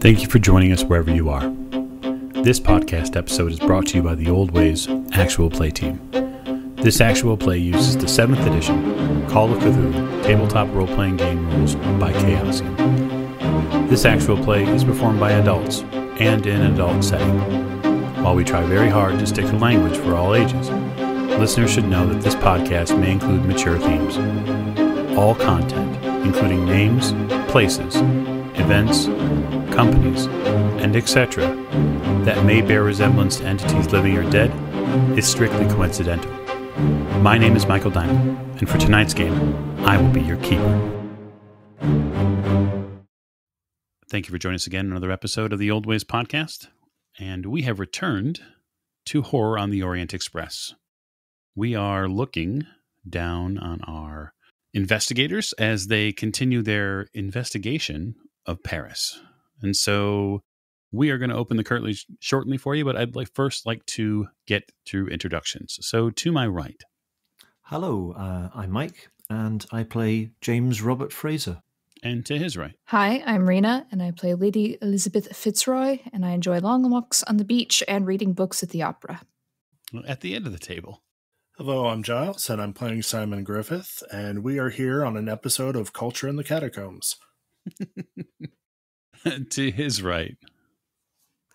Thank you for joining us wherever you are. This podcast episode is brought to you by the Old Ways Actual Play team. This actual play uses the 7th edition Call of Cthulhu tabletop role-playing game rules by Chaosium. This actual play is performed by adults and in an adult setting. While we try very hard to stick to language for all ages, listeners should know that this podcast may include mature themes. All content, including names, places, events, companies, and etc., that may bear resemblance to entities living or dead, is strictly coincidental. My name is Michael Diamond, and for tonight's game, I will be your keeper. Thank you for joining us again in another episode of the Old Ways podcast, and we have returned to Horror on the Orient Express. We are looking down on our investigators as they continue their investigation of Paris. And so we are going to open the curtains shortly for you, but I'd first like to get through introductions. So to my right. Hello, I'm Mike, and I play James Robert Fraser. And to his right. Hi, I'm Rena, and I play Lady Elizabeth Fitzroy, and I enjoy long walks on the beach and reading books at the opera. At the end of the table. Hello, I'm Giles, and I'm playing Simon Griffith, and we are here on an episode of Culture in the Catacombs. To his right.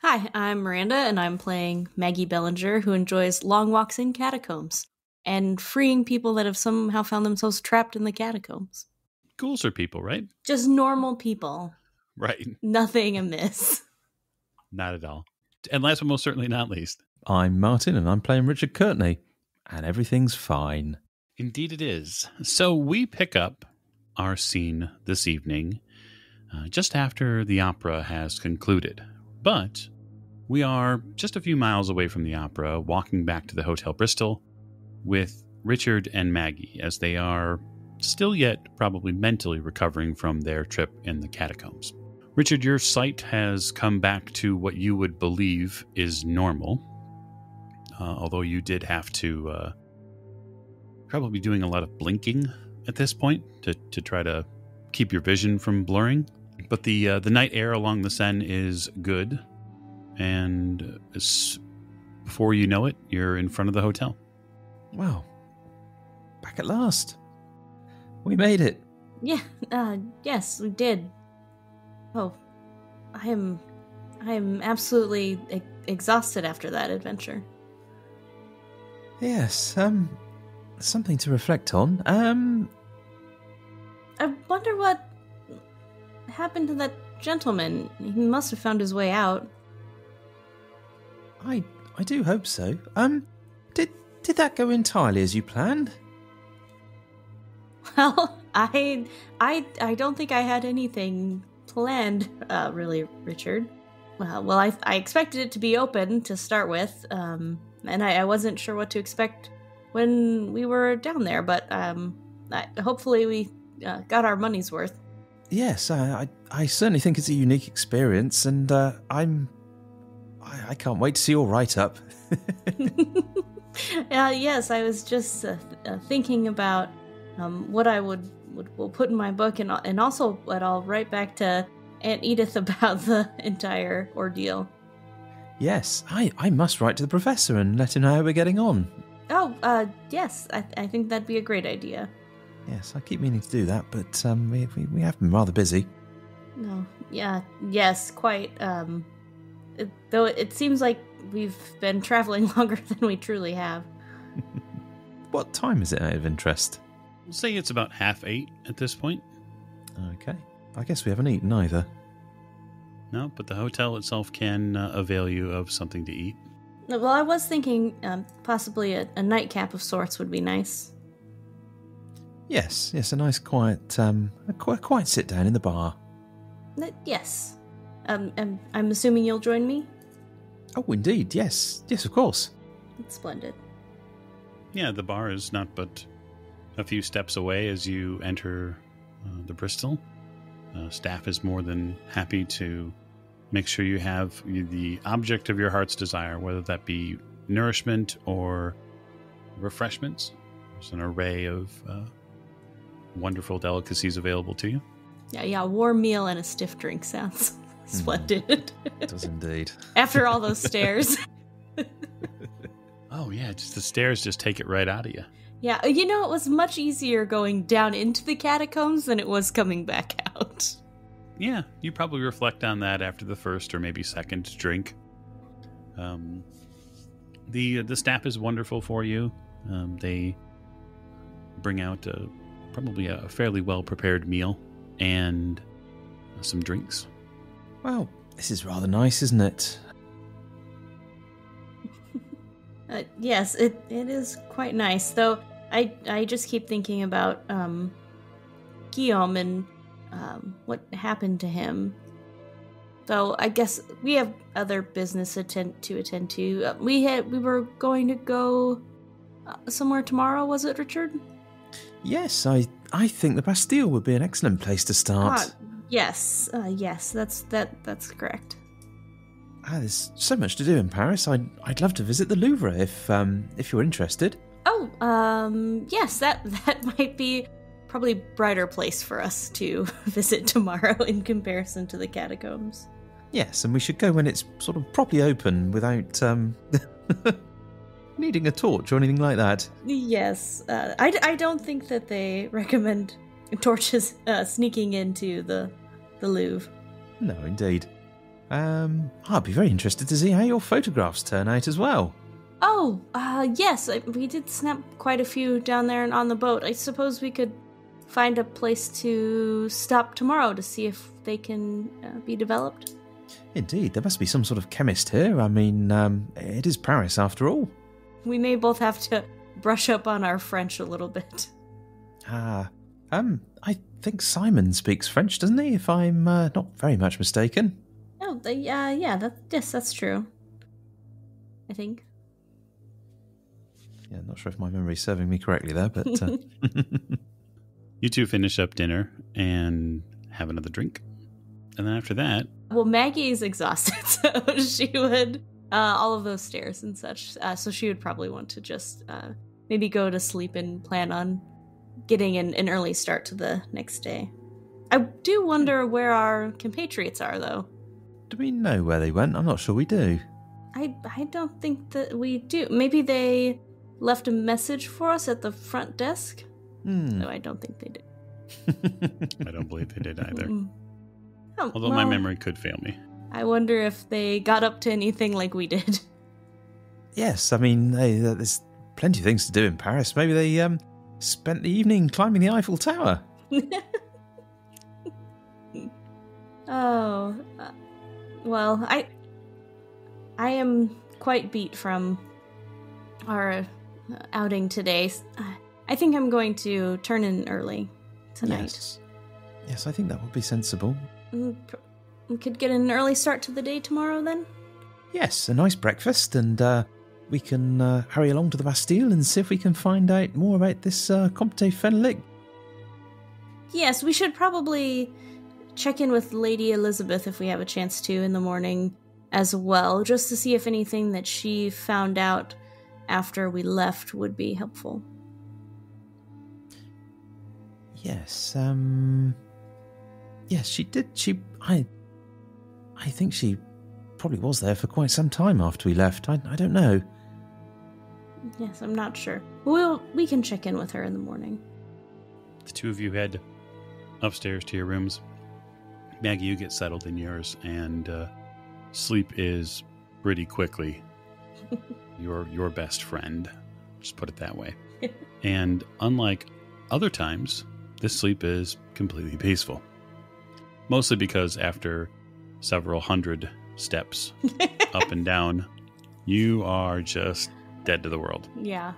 Hi, I'm Miranda, and I'm playing Maggie Bellinger, who enjoys long walks in catacombs and freeing people that have somehow found themselves trapped in the catacombs. Ghouls are people, right? Just normal people. Right. Nothing amiss. Not at all. And last but most certainly not least. I'm Martin, and I'm playing Richard Courtenay, and everything's fine. Indeed it is. So we pick up our scene this evening just after the opera has concluded. But we are just a few miles away from the opera, walking back to the Hotel Bristol with Richard and Maggie, as they are still yet probably mentally recovering from their trip in the catacombs. Richard, your sight has come back to what you would believe is normal, although you did have to probably doing a lot of blinking at this point to try to keep your vision from blurring. But the night air along the Seine is good, and before you know it, you're in front of the hotel. Wow. Back at last. We made it. Yeah, yes, we did. Oh, I am absolutely exhausted after that adventure. Yes, something to reflect on. I wonder what happened to that gentleman. He must have found his way out. I do hope so. Did that go entirely as you planned? Well, I don't think I had anything planned, really, Richard. Well, I expected it to be open to start with, and I wasn't sure what to expect when we were down there, but hopefully we got our money's worth. Yes, I certainly think it's a unique experience, and I can't wait to see your write-up. Yes, I was just thinking about what I will put in my book, and also what I'll write back to Aunt Edith about the entire ordeal. Yes, I must write to the professor and let him know how we're getting on. Oh, yes, I think that'd be a great idea. Yes, I keep meaning to do that, but we have been rather busy. No, yeah, yes, quite. Though it seems like we've been traveling longer than we truly have. What time is it out of interest? We'll say it's about 7:30 at this point. Okay. I guess we haven't eaten either. No, but the hotel itself can avail you of something to eat. Well, I was thinking possibly a nightcap of sorts would be nice. Yes, a nice quiet sit down in the bar. Yes. I'm assuming you'll join me? Oh, indeed, yes, of course. That's splendid. Yeah, the bar is not but a few steps away as you enter the Bristol. Staff is more than happy to make sure you have the object of your heart's desire, whether that be nourishment or refreshments. There's an array of wonderful delicacies available to you. Yeah, a warm meal and a stiff drink sounds Splendid. It does indeed. After all those stairs. Oh, yeah, just the stairs just take it right out of you. Yeah, it was much easier going down into the catacombs than it was coming back out. Yeah, you probably reflect on that after the first or maybe second drink. The staff is wonderful for you. They bring out probably a fairly well-prepared meal and some drinks. Well, this is rather nice, isn't it? Yes, it is quite nice, though I just keep thinking about Guillaume and what happened to him. So I guess we have other business to attend to. We were going to go somewhere tomorrow, was it, Richard? Yes, I think the Bastille would be an excellent place to start. Yes, that's correct. There's so much to do in Paris. I'd love to visit the Louvre if you're interested. Oh, yes, that might be probably a brighter place for us to visit tomorrow in comparison to the catacombs. Yes, and we should go when it's sort of properly open without needing a torch or anything like that. Yes, I don't think that they recommend torches sneaking into the Louvre. No, indeed. I'd be very interested to see how your photographs turn out as well. Oh, yes, we did snap quite a few down there and on the boat. I suppose we could find a place to stop tomorrow to see if they can be developed. Indeed, there must be some sort of chemist here. I mean, it is Paris after all. We may both have to brush up on our French a little bit. I think Simon speaks French, doesn't he? If I'm not very much mistaken. Oh, yeah, that's true. I think. Yeah, not sure if my memory's serving me correctly there, but... You two finish up dinner and have another drink. And then after that... Well, Maggie's exhausted, so she would... all of those stairs and such, so she would probably want to just maybe go to sleep and plan on getting an early start to the next day. I do wonder where our compatriots are, though. Do we know where they went? I'm not sure we do. I don't think that we do. Maybe they left a message for us at the front desk? No, I don't think they did. I don't believe they did either. Oh, Although my memory could fail me. I wonder if they got up to anything like we did. Yes, I mean, there's plenty of things to do in Paris. Maybe they spent the evening climbing the Eiffel Tower. Oh, well, I am quite beat from our outing today. I think I'm going to turn in early tonight. Yes, I think that would be sensible. We could get an early start to the day tomorrow, then? Yes, a nice breakfast, and we can hurry along to the Bastille and see if we can find out more about this Comte Fenelic. Yes, we should probably check in with Lady Elizabeth if we have a chance to in the morning as well, just to see if anything that she found out after we left would be helpful. Yes, yes, she did. I think she probably was there for quite some time after we left. I don't know. Yes, I'm not sure. We can check in with her in the morning. The two of you head upstairs to your rooms. Maggie, you get settled in yours, and sleep is pretty quickly your best friend. Just put it that way. And unlike other times, this sleep is completely peaceful. Mostly because after several hundred steps up and down, you are just dead to the world. Yeah.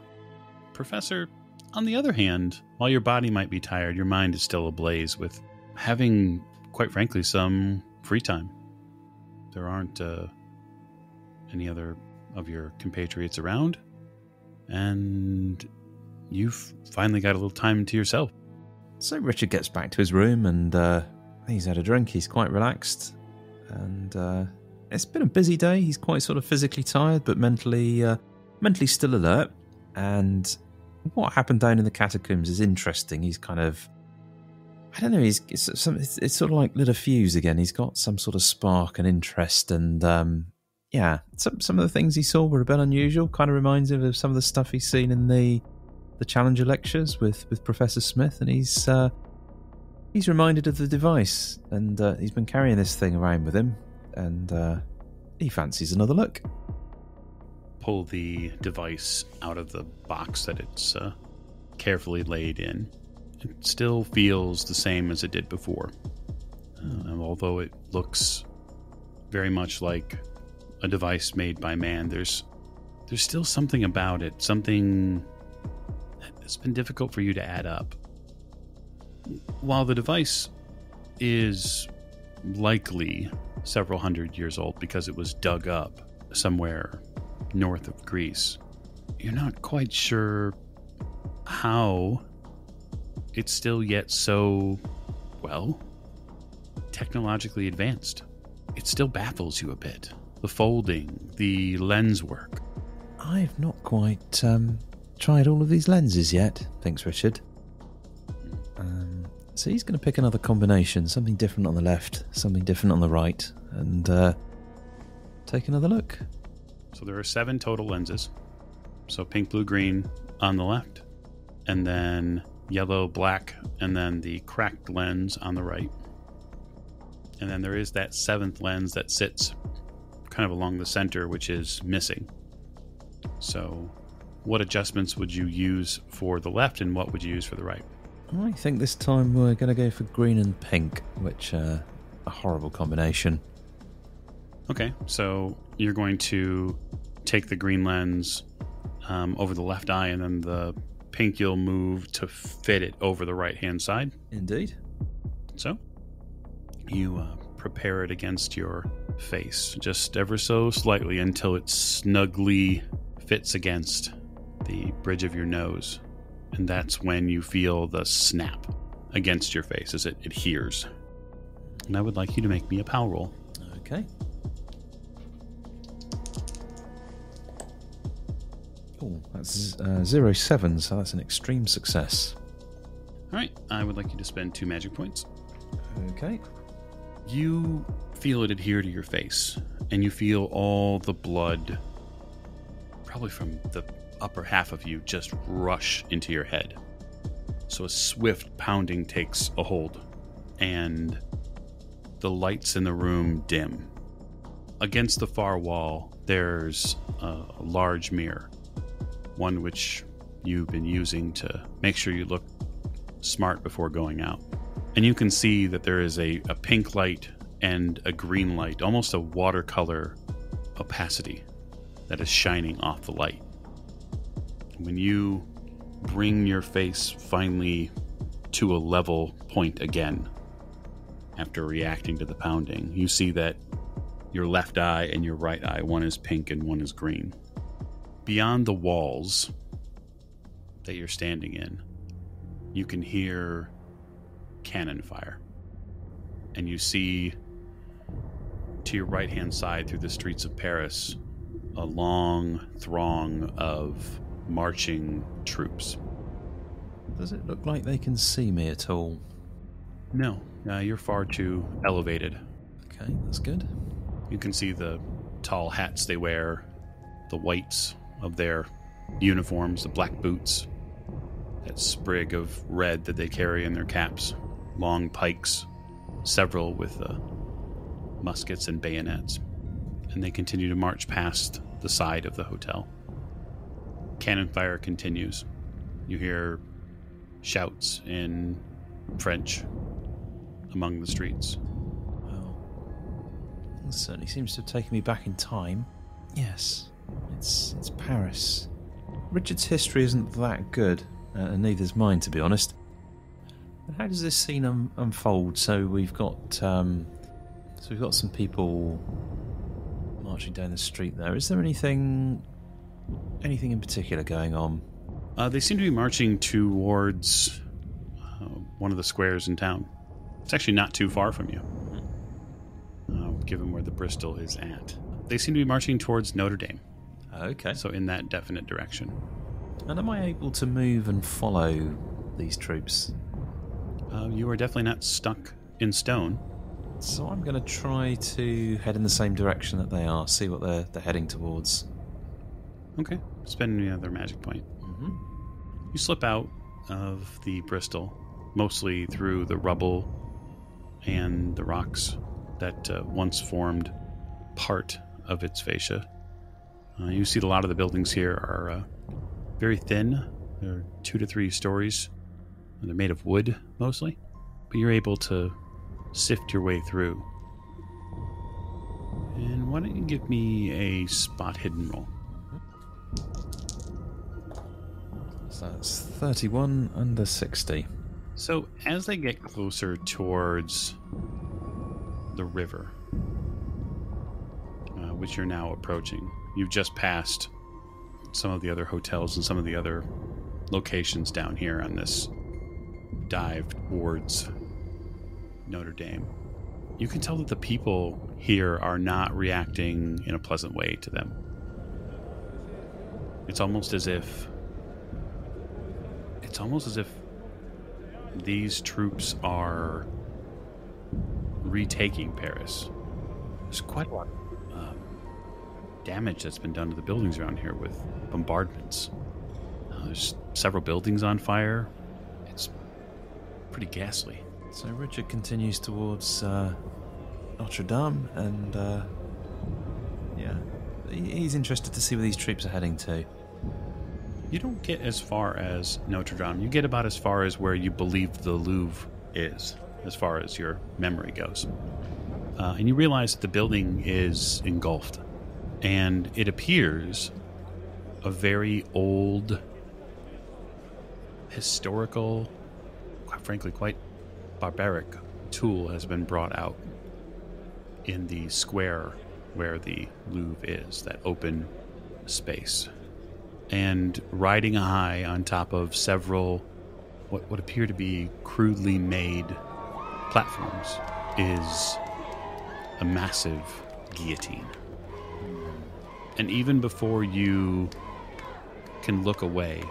Professor, on the other hand, while your body might be tired, your mind is still ablaze with having, quite frankly, some free time. There aren't any other of your compatriots around, and you've finally got a little time to yourself. So Richard gets back to his room, and he's had a drink. He's quite relaxed, and it's been a busy day. He's quite sort of physically tired, but mentally still alert. And what happened down in the catacombs is interesting. He's kind of I don't know. It's sort of like lit a fuse again. He's got some sort of spark and interest, and some of the things he saw were a bit unusual. Kind of reminds him of some of the stuff he's seen in the Challenger lectures with Professor Smith, and he's reminded of the device, and he's been carrying this thing around with him, and he fancies another look. Pull the device out of the box that it's carefully laid in. It still feels the same as it did before. Although it looks very much like a device made by man, there's still something about it, something that's been difficult for you to add up. While the device is likely several hundred years old because it was dug up somewhere north of Greece, you're not quite sure how it's still yet so, technologically advanced. It still baffles you a bit. The folding, the lens work. I've not quite tried all of these lenses yet, thinks Richard. So he's going to pick another combination, something different on the left, something different on the right, and take another look. So there are 7 total lenses. So pink, blue, green on the left, and then yellow, black, and then the cracked lens on the right. And then there is that 7th lens that sits kind of along the center, which is missing. So what adjustments would you use for the left, and what would you use for the right? I think this time we're going to go for green and pink, which a horrible combination. Okay, so you're going to take the green lens over the left eye, and then the pink you'll move to fit it over the right-hand side. Indeed. So you prepare it against your face, just ever so slightly until it snugly fits against the bridge of your nose. And that's when you feel the snap against your face as it adheres. And I would like you to make me a POW roll. Okay. Oh, that's 07, so that's an extreme success. All right, I would like you to spend 2 magic points. Okay. You feel it adhere to your face, and you feel all the blood, probably from the upper half of you, just rush into your head. So a swift pounding takes a hold, and the lights in the room dim. Against the far wall, there's a large mirror, one which you've been using to make sure you look smart before going out. And you can see that there is a pink light and a green light, almost a watercolor opacity that is shining off the light. When you bring your face finally to a level point again, after reacting to the pounding, you see that your left eye and your right eye, one is pink and one is green. Beyond the walls that you're standing in, you can hear cannon fire. And you see to your right-hand side through the streets of Paris a long throng of marching troops. Does it look like they can see me at all? No, you're far too elevated. Okay, that's good. You can see the tall hats they wear, the whites of their uniforms, the black boots, that sprig of red that they carry in their caps, long pikes, several with muskets and bayonets. And they continue to march past the side of the hotel. Cannon fire continues. You hear shouts in French among the streets. Well, it certainly seems to have taken me back in time. Yes, it's Paris. Richard's history isn't that good, and neither's mine, to be honest. How does this scene unfold? So we've got some people marching down the street there. Is there anything in particular going on? They seem to be marching towards one of the squares in town. It's actually not too far from you, given where the Bristol is at. They seem to be marching towards Notre Dame. Okay. So in that definite direction. And am I able to move and follow these troops? You are definitely not stuck in stone. So I'm going to try to head in the same direction that they are, see what they're heading towards. Okay. Spend another magic point. Mm-hmm. You slip out of the Bristol, mostly through the rubble and the rocks that once formed part of its fascia. You see a lot of the buildings here are very thin. They're 2 to 3 stories. They're made of wood, mostly. But you're able to sift your way through. And why don't you give me a spot hidden roll? So that's 31 under 60. So as they get closer towards the river, which you're now approaching, you've just passed some of the other hotels and some of the other locations down here on this dive towards Notre Dame. You can tell that the people here are not reacting in a pleasant way to them. It's almost as if these troops are retaking Paris. There's quite a lot of damage that's been done to the buildings around here with bombardments. There's several buildings on fire. It's pretty ghastly. So Richard continues towards Notre Dame, and he's interested to see where these troops are heading to. You don't get as far as Notre Dame. You get about as far as where you believe the Louvre is, as far as your memory goes. And you realize that the building is engulfed. And it appears a very old, historical, quite frankly, quite barbaric tool has been brought out in the square where the Louvre is, that open space. And riding high on top of several what appear to be crudely made platforms is a massive guillotine. And even before you can look away,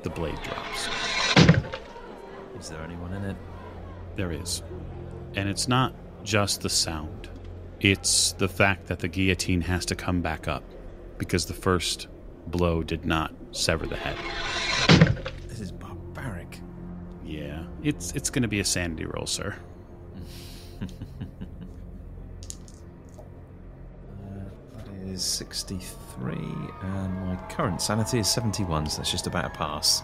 the blade drops. Is there anyone in it? There is. And it's not just the sound. It's the fact that the guillotine has to come back up because the first blow did not sever the head. This is barbaric. Yeah, it's going to be a sanity roll, sir. That is 63, and my current sanity is 71, so that's just about a pass.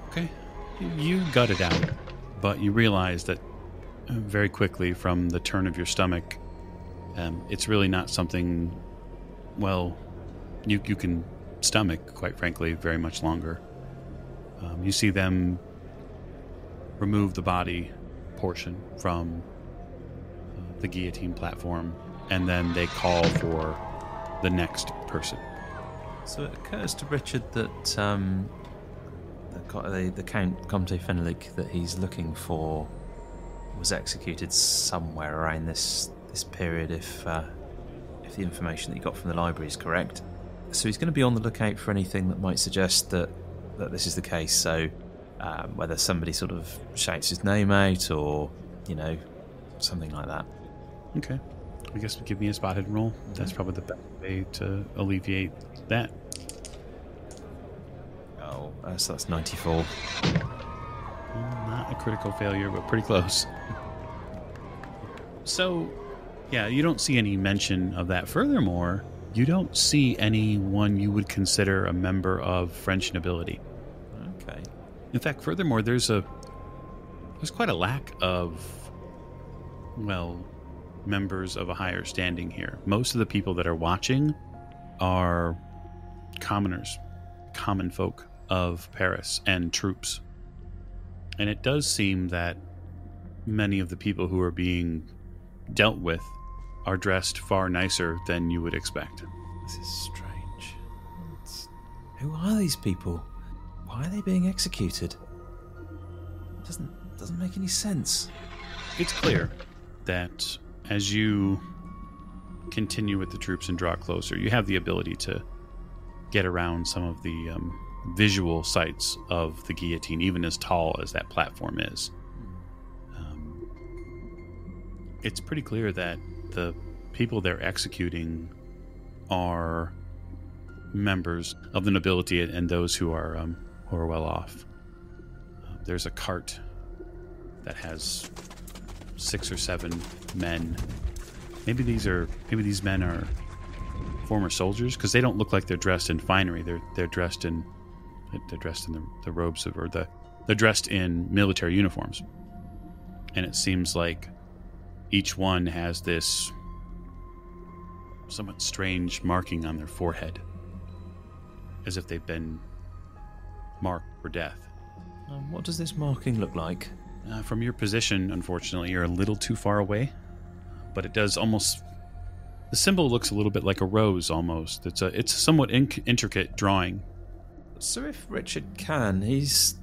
Okay. You gut it out, but you realize that very quickly from the turn of your stomach, it's really not something, well, you can stomach, quite frankly, very much longer. You see them remove the body portion from the guillotine platform, and then they call for the next person. So it occurs to Richard that the Count Comte Fenelic that he's looking for was executed somewhere around this period, if the information that he got from the library is correct. So he's going to be on the lookout for anything that might suggest that this is the case. So whether somebody sort of shouts his name out or, something like that. Okay. I guess give me a spot hidden roll. That's probably the best way to alleviate that. Oh, so that's 94. Not a critical failure, but pretty close. So, yeah, you don't see any mention of that. Furthermore, you don't see anyone you would consider a member of French nobility. Okay. In fact, furthermore, there's quite a lack of, members of a higher standing here. Most of the people that are watching are commoners, common folk of Paris and troops. And it does seem that many of the people who are being dealt with are dressed far nicer than you would expect. This is strange. Who are these people? Why are they being executed? It doesn't make any sense. It's clear that as you continue with the troops and draw closer, you have the ability to get around some of the visual sights of the guillotine, even as tall as that platform is. it's pretty clear that the people they're executing are members of the nobility and those who are well off. There's a cart that has 6 or 7 men. Maybe these men are former soldiers, because they don't look like they're dressed in finery. They're dressed in the robes of, or they're dressed in military uniforms. And it seems like each one has this somewhat strange marking on their forehead, as if they've been marked for death. What does this marking look like? From your position, unfortunately, you're a little too far away, but it does almost... The symbol looks a little bit like a rose, almost. It's a somewhat intricate drawing. So if Richard can, he's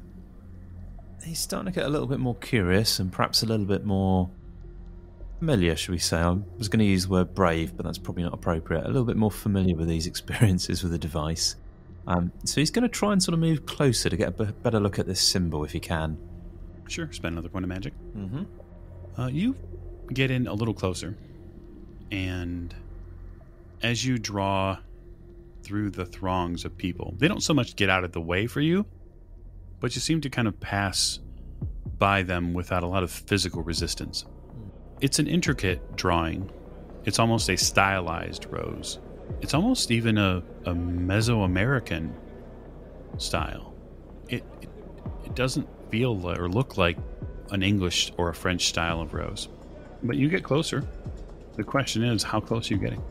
starting to get a little bit more curious and perhaps a little bit more familiar, should we say. I was going to use the word brave, but that's probably not appropriate. A little bit more familiar with these experiences with the device. So he's going to try and sort of move closer to get a better look at this symbol if he can. Sure, spend another point of magic. Mm-hmm. You get in a little closer, and as you draw through the throngs of people, they don't so much get out of the way for you, but you seem to kind of pass by them without a lot of physical resistance. It's an intricate drawing. It's almost a stylized rose. It's almost even a Mesoamerican style. It doesn't feel or look like an English or a French style of rose. But you get closer. The question is, how close are you getting?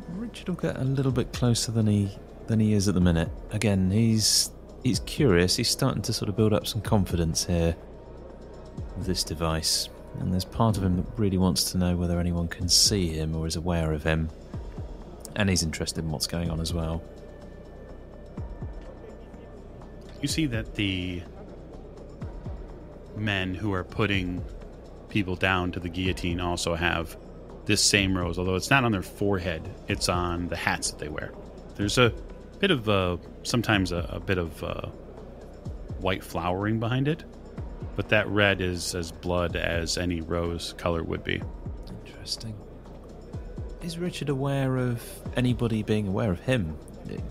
Richard will get a little bit closer than he is at the minute. Again, he's curious. He's starting to sort of build up some confidence here with this device. And there's part of him that really wants to know whether anyone can see him or is aware of him. And he's interested in what's going on as well. You see that the men who are putting people down to the guillotine also have this same rose, although it's not on their forehead, it's on the hats that they wear. There's a bit of sometimes a bit of white flowering behind it, but that red is as blood as any rose color would be. Interesting. Is Richard aware of anybody being aware of him?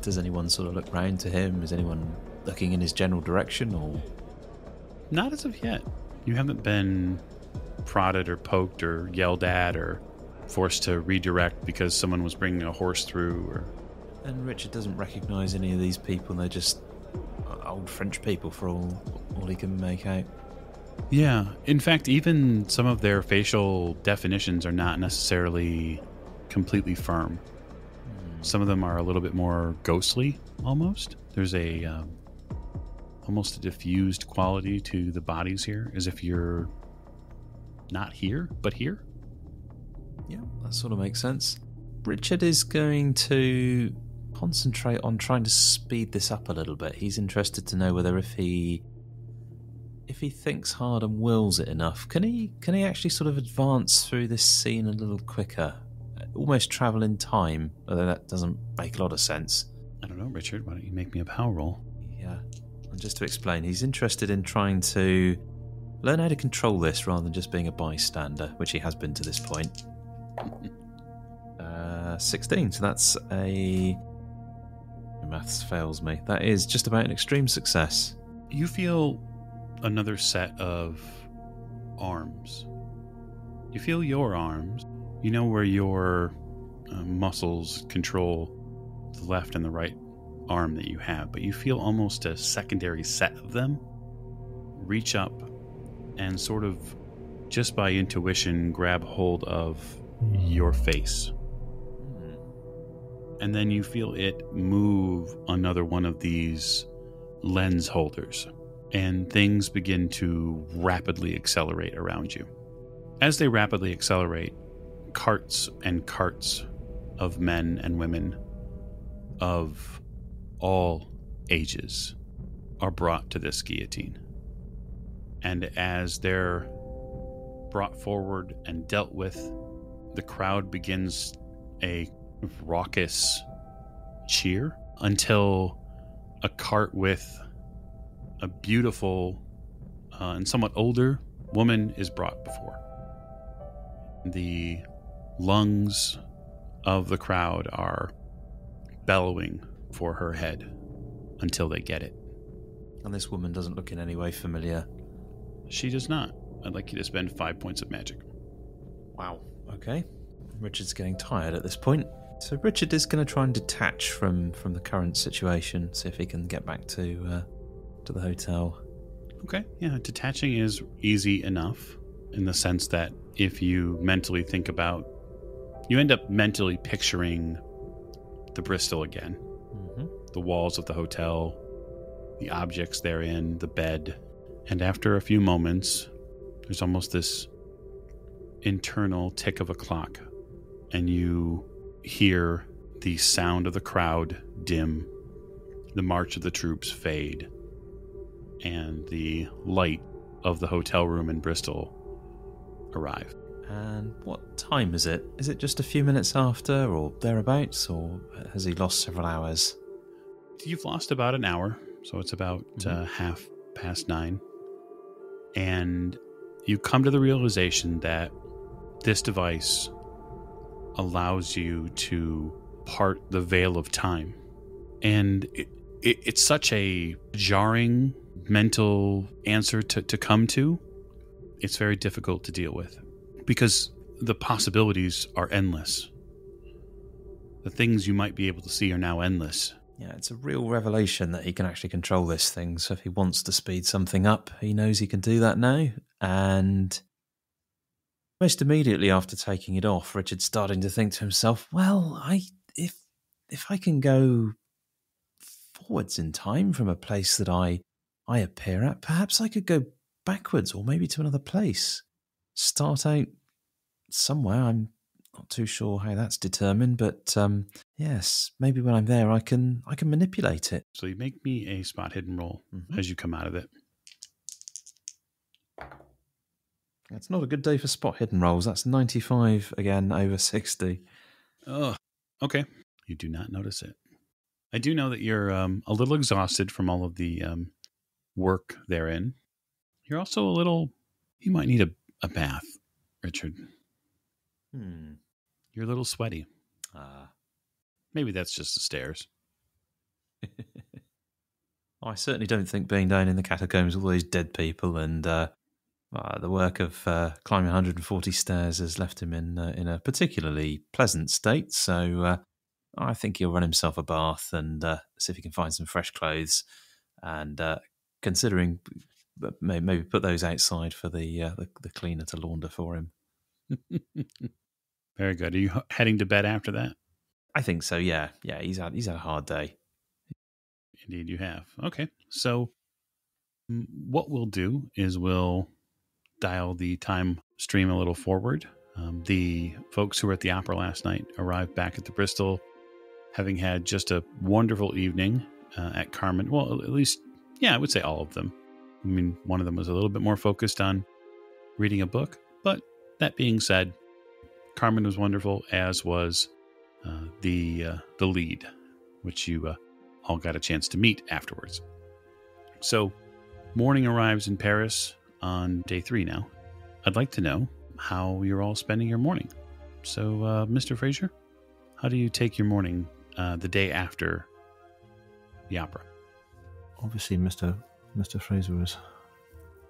Does anyone sort of look round to him? Is anyone looking in his general direction, or...? Not as of yet. You haven't been prodded or poked or yelled at or forced to redirect because someone was bringing a horse through, or... And Richard doesn't recognise any of these people. They're just old French people for all he can make out. Yeah. In fact, even some of their facial definitions are not necessarily completely firm. Some of them are a little bit more ghostly, almost. There's almost a diffused quality to the bodies here, as if you're not here, but here. Yeah, that sort of makes sense. Richard is going to concentrate on trying to speed this up a little bit. He's interested to know whether if he thinks hard and wills it enough, can he actually sort of advance through this scene a little quicker? Almost travel in time, although that doesn't make a lot of sense. I don't know, Richard. Why don't you make me a power roll? Yeah. And just to explain, he's interested in trying to learn how to control this rather than just being a bystander, which he has been to this point. 16, so that's a... Maths fails me. That is just about an extreme success. You feel another set of arms. You feel your arms. You know where your muscles control the left and the right arm that you have, but you feel almost a secondary set of them reach up and sort of, just by intuition, grab hold of your face. And then you feel it move another one of these lens holders, and things begin to rapidly accelerate around you. As they rapidly accelerate, carts and carts of men and women of all ages are brought to this guillotine. And as they're brought forward and dealt with, the crowd begins a raucous cheer until a cart with a beautiful and somewhat older woman is brought before. The lungs of the crowd are bellowing for her head until they get it. And this woman doesn't look in any way familiar. She does not. I'd like you to spend 5 points of magic. Wow. Okay. Richard's getting tired at this point. So Richard is going to try and detach from the current situation, see if he can get back to the hotel. Okay, yeah, detaching is easy enough in the sense that if you mentally think about, you end up mentally picturing the Bristol again. Mm-hmm. The walls of the hotel, the objects therein, the bed. And after a few moments, there's almost this internal tick of a clock, and you hear the sound of the crowd dim, the march of the troops fade, and the light of the hotel room in Bristol arrive. And what time is it? Is it just a few minutes after or thereabouts, or has he lost several hours? You've lost about an hour, so it's about 9:30. And you come to the realization that this device allows you to part the veil of time. And it's such a jarring mental answer to come to. It's very difficult to deal with because the possibilities are endless. The things you might be able to see are now endless. Yeah, it's a real revelation that he can actually control this thing. So if he wants to speed something up, he knows he can do that now. And most immediately after taking it off, Richard's starting to think to himself, well, if I can go forwards in time from a place that I appear at, perhaps I could go backwards or maybe to another place. Start out somewhere. I'm not too sure how that's determined, but yes, maybe when I'm there I can manipulate it. So you make me a spot hidden roll as you come out of it. It's not a good day for spot hidden rolls. That's 95 again, over 60. Oh, okay. You do not notice it. I do know that you're a little exhausted from all of the work therein. You're also a little... You might need a bath, Richard. You're a little sweaty. Maybe that's just the stairs. I certainly don't think being down in the catacombs with all these dead people and the work of climbing 140 stairs has left him in a particularly pleasant state. So I think he'll run himself a bath and see if he can find some fresh clothes. And considering maybe put those outside for the cleaner to launder for him. Very good. Are you heading to bed after that? I think so. Yeah. He's had a hard day. Indeed, you have. Okay, so what we'll do is we'll dial the time stream a little forward. The folks who were at the opera last night arrived back at the Bristol, having had just a wonderful evening at Carmen. Well, at least, I would say all of them. I mean, one of them was a little bit more focused on reading a book, but that being said, Carmen was wonderful, as was the lead, which you all got a chance to meet afterwards. So, morning arrives in Paris on day 3 now. I'd like to know how you're all spending your morning. So, Mr. Fraser, how do you take your morning the day after the opera? Obviously, Mr. Fraser was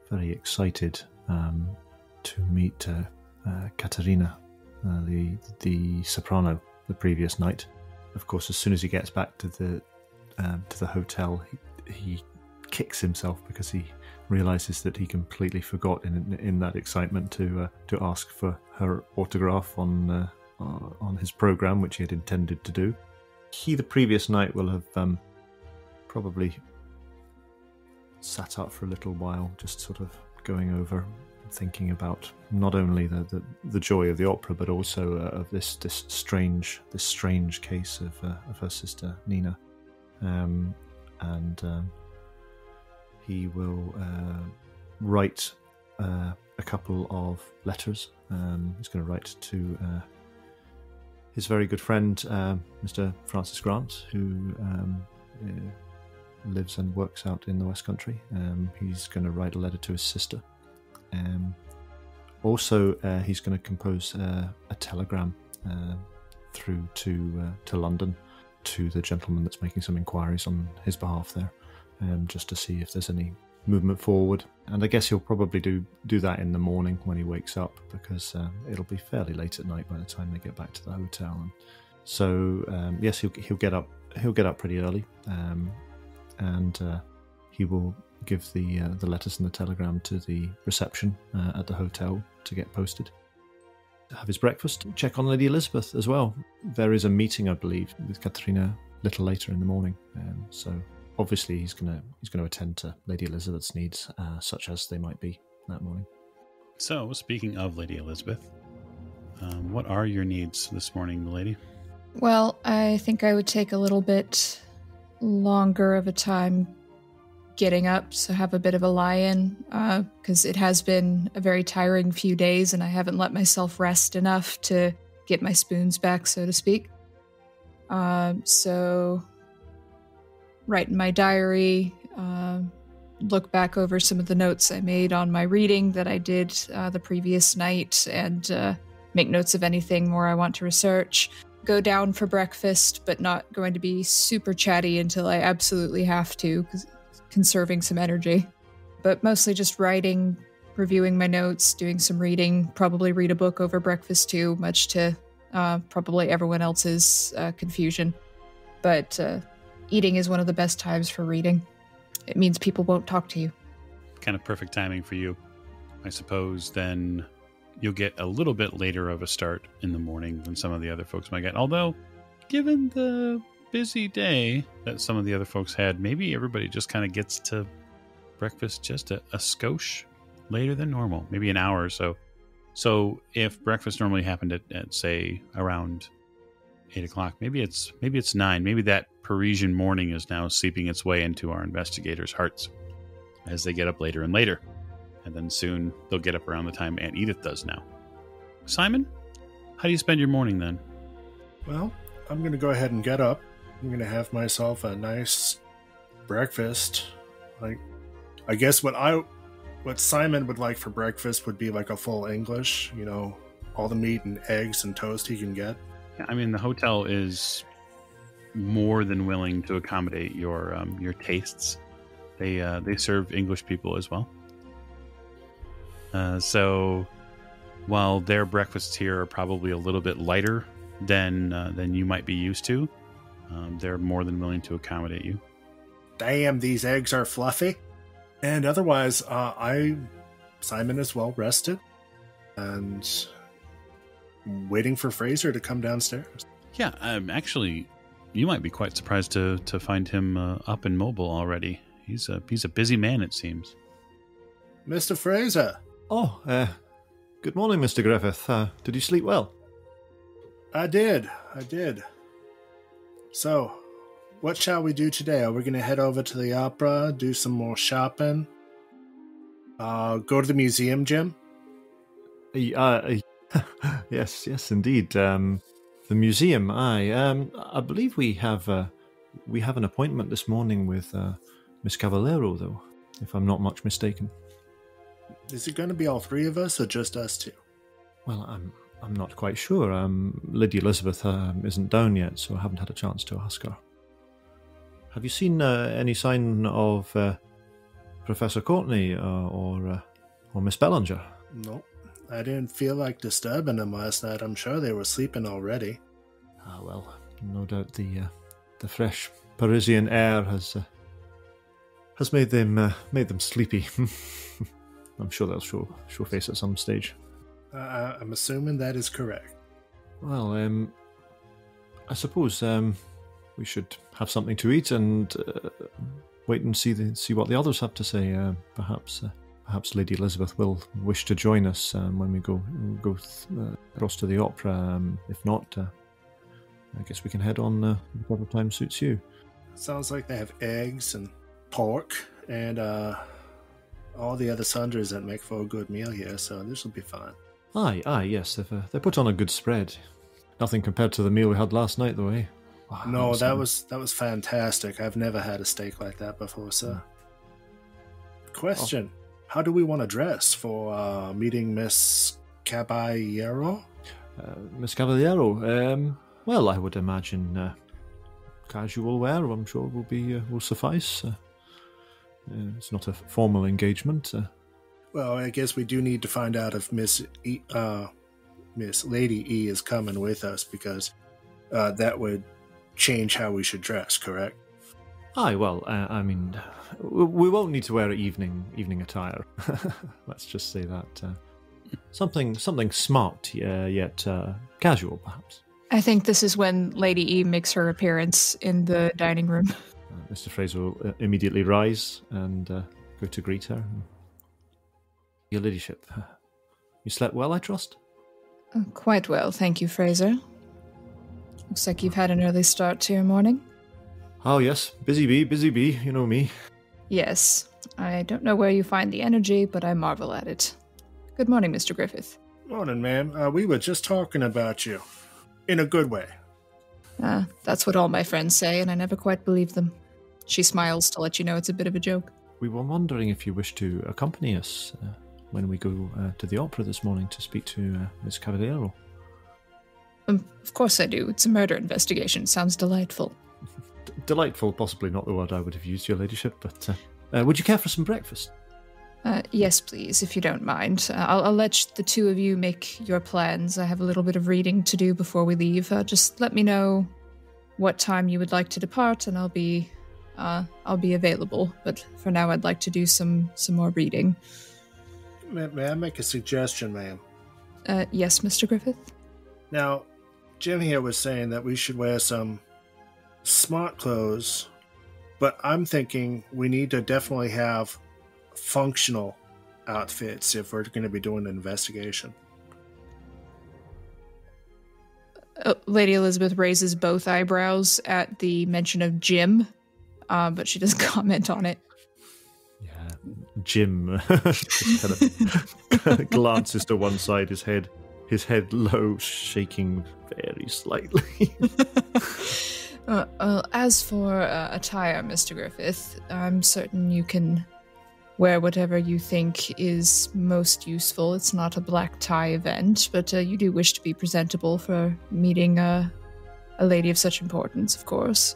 very excited to meet Katerina, the soprano, the previous night. Of course, as soon as he gets back to the hotel, he kicks himself because he realizes that he completely forgot in that excitement to ask for her autograph on his program, which he had intended to do. He, the previous night, will have probably sat up for a little while, just sort of going over, thinking about not only the joy of the opera, but also of this strange case of her sister Nina, and he will write a couple of letters. He's going to write to his very good friend, Mr. Francis Grant, who lives and works out in the West Country. He's going to write a letter to his sister. Also, he's going to compose a telegram through to London to the gentleman that's making some inquiries on his behalf there, just to see if there's any movement forward. And I guess he'll probably do that in the morning when he wakes up, because it'll be fairly late at night by the time they get back to the hotel. And so yes, he'll get up pretty early, and he will give the letters and the telegram to the reception at the hotel to get posted. Have his breakfast, check on Lady Elizabeth as well. There is a meeting, I believe, with Katerina a little later in the morning, so obviously he's going to attend to Lady Elizabeth's needs, such as they might be that morning. So, speaking of Lady Elizabeth, what are your needs this morning, milady? Well, I think I would take a little bit longer of a time getting up, so have a bit of a lie-in, because it has been a very tiring few days and I haven't let myself rest enough to get my spoons back, so to speak. So write in my diary, look back over some of the notes I made on my reading that I did the previous night, and make notes of anything more I want to research. Go down for breakfast, but not going to be super chatty until I absolutely have to, because conserving some energy. But mostly just writing, reviewing my notes, doing some reading, probably read a book over breakfast too, much to probably everyone else's confusion. But eating is one of the best times for reading. It means people won't talk to you. Kind of perfect timing for you. I suppose then you'll get a little bit later of a start in the morning than some of the other folks might get. Although, given the busy day that some of the other folks had, maybe everybody just kind of gets to breakfast just a skosh later than normal, maybe an hour or so. So if breakfast normally happened at say around 8 o'clock, maybe it's 9. Maybe that Parisian morning is now seeping its way into our investigators' hearts as they get up later and later. And then soon they'll get up around the time Aunt Edith does now. Simon, how do you spend your morning then? Well, I'm going to go ahead and get up. I'm going to have myself a nice breakfast. Like, I guess what Simon would like for breakfast would be like a full English, all the meat and eggs and toast he can get. Yeah, I mean, the hotel is more than willing to accommodate your tastes. They serve English people as well. So while their breakfasts here are probably a little bit lighter than you might be used to, they're more than willing to accommodate you. Damn, these eggs are fluffy. And otherwise, Simon is well rested and waiting for Fraser to come downstairs. Yeah, actually, you might be quite surprised to find him up and mobile already. He's a busy man, it seems. Mr. Fraser. Oh, good morning, Mr. Griffith. Did you sleep well? I did. So, what shall we do today? Are we going to head over to the opera, do some more shopping, go to the museum, Jim? Yes, indeed. The museum. I believe we have an appointment this morning with Miss Cavollaro, though, if I'm not much mistaken. Is it going to be all three of us or just us two? Well, I'm not quite sure. Lady Elizabeth isn't down yet, so I haven't had a chance to ask her. Have you seen any sign of Professor Courtenay or Miss Bellinger? Nope. I didn't feel like disturbing them last night. I'm sure they were sleeping already. Ah, well, no doubt the fresh Parisian air has made them sleepy. I'm sure they'll show face at some stage. I'm assuming that is correct. Well, I suppose we should have something to eat and wait and see what the others have to say. Perhaps Lady Elizabeth will wish to join us when we go across to the opera. If not, I guess we can head on whatever time suits you. Sounds like they have eggs and pork and all the other sundries that make for a good meal here, so this will be fine. Aye, yes, they put on a good spread. Nothing compared to the meal we had last night, though, eh? Wow, no, that was fantastic. I've never had a steak like that before, sir. Question: how do we want to dress for meeting Miss Caballero? Miss Cavallero, well, I would imagine casual wear, I'm sure, will suffice. It's not a formal engagement. Well, I guess we do need to find out if Miss Lady E is coming with us, because that would change how we should dress, correct? Aye, well, I mean, we won't need to wear evening attire. Let's just say that. Something smart, yet casual, perhaps. I think this is when Lady E makes her appearance in the dining room. Mr. Fraser will immediately rise and go to greet her. Your ladyship, you slept well, I trust? Quite well, thank you, Fraser. Looks like you've had an early start to your morning. Oh yes, busy bee, you know me. Yes, I don't know where you find the energy, but I marvel at it. Good morning, Mr. Griffith. Morning, ma'am. We were just talking about you. In a good way. That's what all my friends say, and I never quite believe them. She smiles to let you know it's a bit of a joke. We were wondering if you wish to accompany us when we go to the opera this morning to speak to Miss Cavallero. Of course I do. It's a murder investigation. Sounds delightful. Delightful, possibly not the word I would have used, your ladyship, but would you care for some breakfast? Yes, please, if you don't mind. I'll let the two of you make your plans. I have a little bit of reading to do before we leave. Just let me know what time you would like to depart, and I'll be available. But for now, I'd like to do some more reading. May I make a suggestion, ma'am? Yes, Mr. Griffith? Now, Jim here was saying that we should wear some smart clothes, but I'm thinking we need to definitely have functional outfits if we're going to be doing an investigation. Lady Elizabeth raises both eyebrows at the mention of Jim, but she doesn't comment on it. Yeah, Jim just kind of glances to one side, his head low, shaking very slightly. As for attire, Mr. Griffith, I'm certain you can wear whatever you think is most useful. It's not a black tie event, but you do wish to be presentable for meeting a lady of such importance, of course.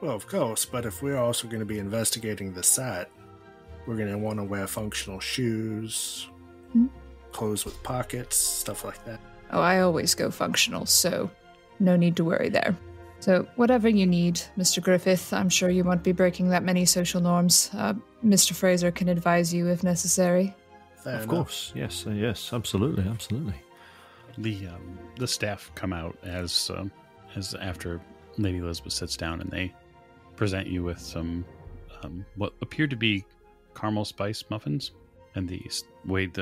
Well, of course, but if we're also going to be investigating the site, we're going to want to wear functional shoes, clothes with pockets, stuff like that. Oh, I always go functional, so no need to worry there. So whatever you need, Mr. Griffith, I'm sure you won't be breaking that many social norms. Mr. Fraser can advise you if necessary. Fair of enough. course, yes, absolutely. The staff come out as after Lady Elizabeth sits down, and they present you with some what appear to be caramel spice muffins. And the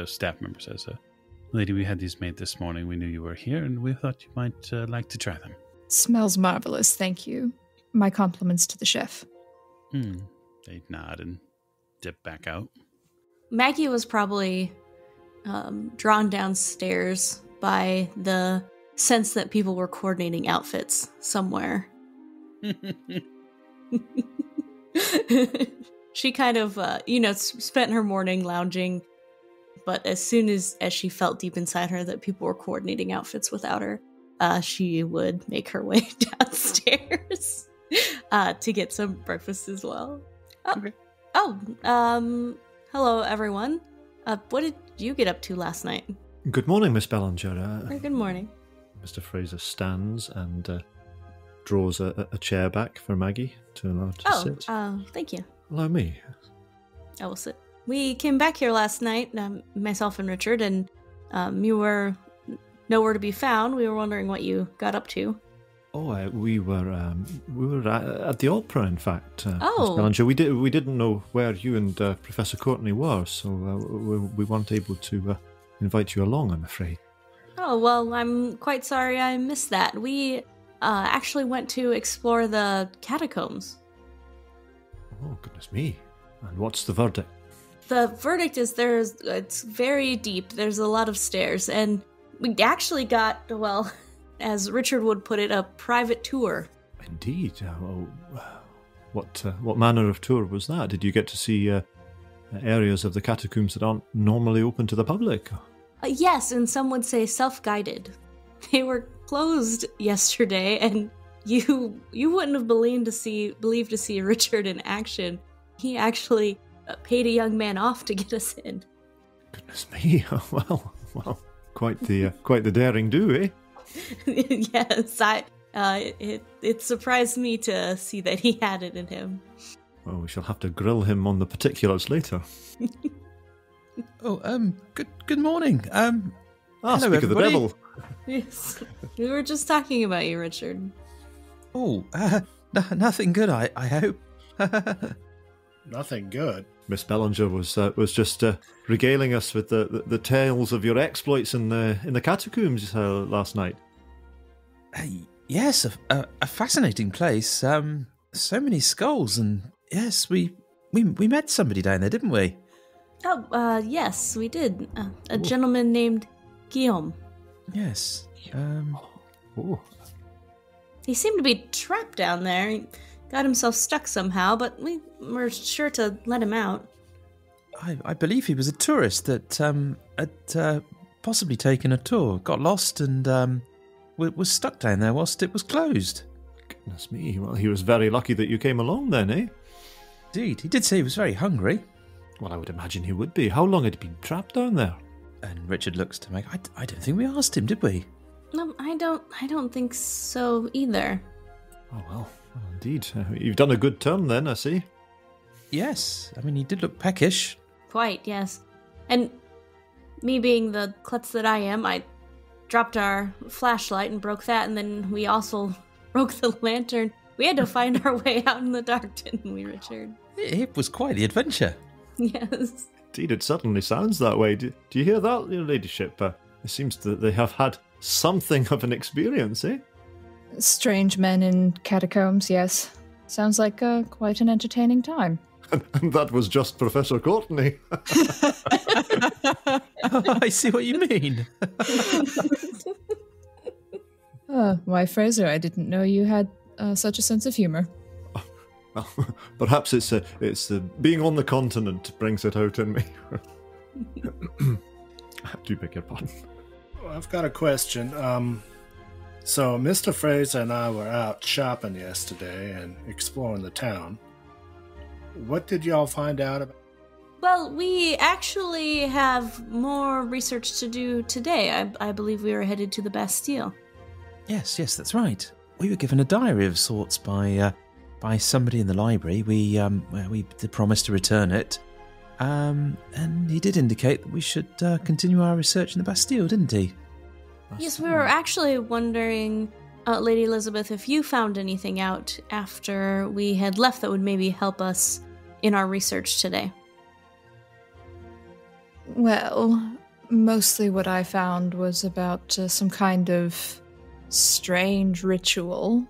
staff member says, "Lady, we had these made this morning. We knew you were here, and we thought you might like to try them." Smells marvelous, thank you. My compliments to the chef. They nod and dip back out. Maggie was probably drawn downstairs by the sense that people were coordinating outfits somewhere. She kind of, spent her morning lounging, but as soon as she felt deep inside her that people were coordinating outfits without her, she would make her way downstairs to get some breakfast as well. Okay. Hello, everyone. What did you get up to last night? Good morning, Miss Bellinger. Good morning. Mr. Fraser stands and draws a chair back for Maggie to allow her to sit. Thank you. Allow me. I will sit. We came back here last night, myself and Richard, and you were nowhere to be found. We were wondering what you got up to. Oh, we were at the opera, in fact. Miss Oh. Bellinger. We didn't know where you and Professor Courtenay were, so we weren't able to invite you along, I'm afraid. Oh, well, I'm quite sorry I missed that. We actually went to explore the catacombs. Oh, goodness me. And what's the verdict? The verdict is it's very deep. There's a lot of stairs, and we actually got, well, as Richard would put it, a private tour. Indeed. What manner of tour was that? Did you get to see areas of the catacombs that aren't normally open to the public. Yes, and some would say self-guided. They were closed yesterday, and you wouldn't have believed to see Richard in action. He actually paid a young man off to get us in. Goodness me! Well, quite the daring do, eh? Yes, it surprised me to see that he had it in him. Well, we shall have to grill him on the particulars later. Good morning. Hello, speak everybody. of the devil. Yes, we were just talking about you, Richard. Oh, nothing good, I hope. Nothing good. Miss Bellinger was just regaling us with the tales of your exploits in the catacombs last night. Yes, a fascinating place. So many skulls, and yes, we met somebody down there, didn't we? Oh, yes, we did. A gentleman named Guillaume. Yes. Oh. He seemed to be trapped down there. He got himself stuck somehow, but we were sure to let him out. I believe he was a tourist that had possibly taken a tour, got lost, and was stuck down there whilst it was closed. Goodness me, well, he was very lucky that you came along then, eh? Indeed, he did say he was very hungry. Well, I would imagine he would be. How long had he been trapped down there? And Richard looks to Meg. I don't think we asked him, did we? No, I don't think so either. Oh, well indeed. You've done a good turn then, I see. Yes, I mean, he did look peckish. Quite, yes. And me being the klutz that I am, I dropped our flashlight and broke that, and then we also broke the lantern. We had to find our way out in the dark, didn't we, Richard? It was quite the adventure. Yes. Indeed, it certainly sounds that way. Do you hear that, your ladyship? It seems that they have had something of an experience, eh? Strange men in catacombs, yes. Sounds like quite an entertaining time. And that was just Professor Courtenay. I see what you mean. Why, Fraser, I didn't know you had such a sense of humor. Well, perhaps it's being on the continent brings it out in me. Do beg your pardon. I've got a question. So Mr. Fraser and I were out shopping yesterday and exploring the town. What did y'all find out about? Well, we actually have more research to do today. I believe we were headed to the Bastille. Yes, that's right. We were given a diary of sorts by somebody in the library. We did promise to return it, and he did indicate that we should continue our research in the Bastille, didn't he? Yes, we were actually wondering, Lady Elizabeth, if you found anything out after we had left that would maybe help us in our research today. Well, mostly what I found was about some kind of strange ritual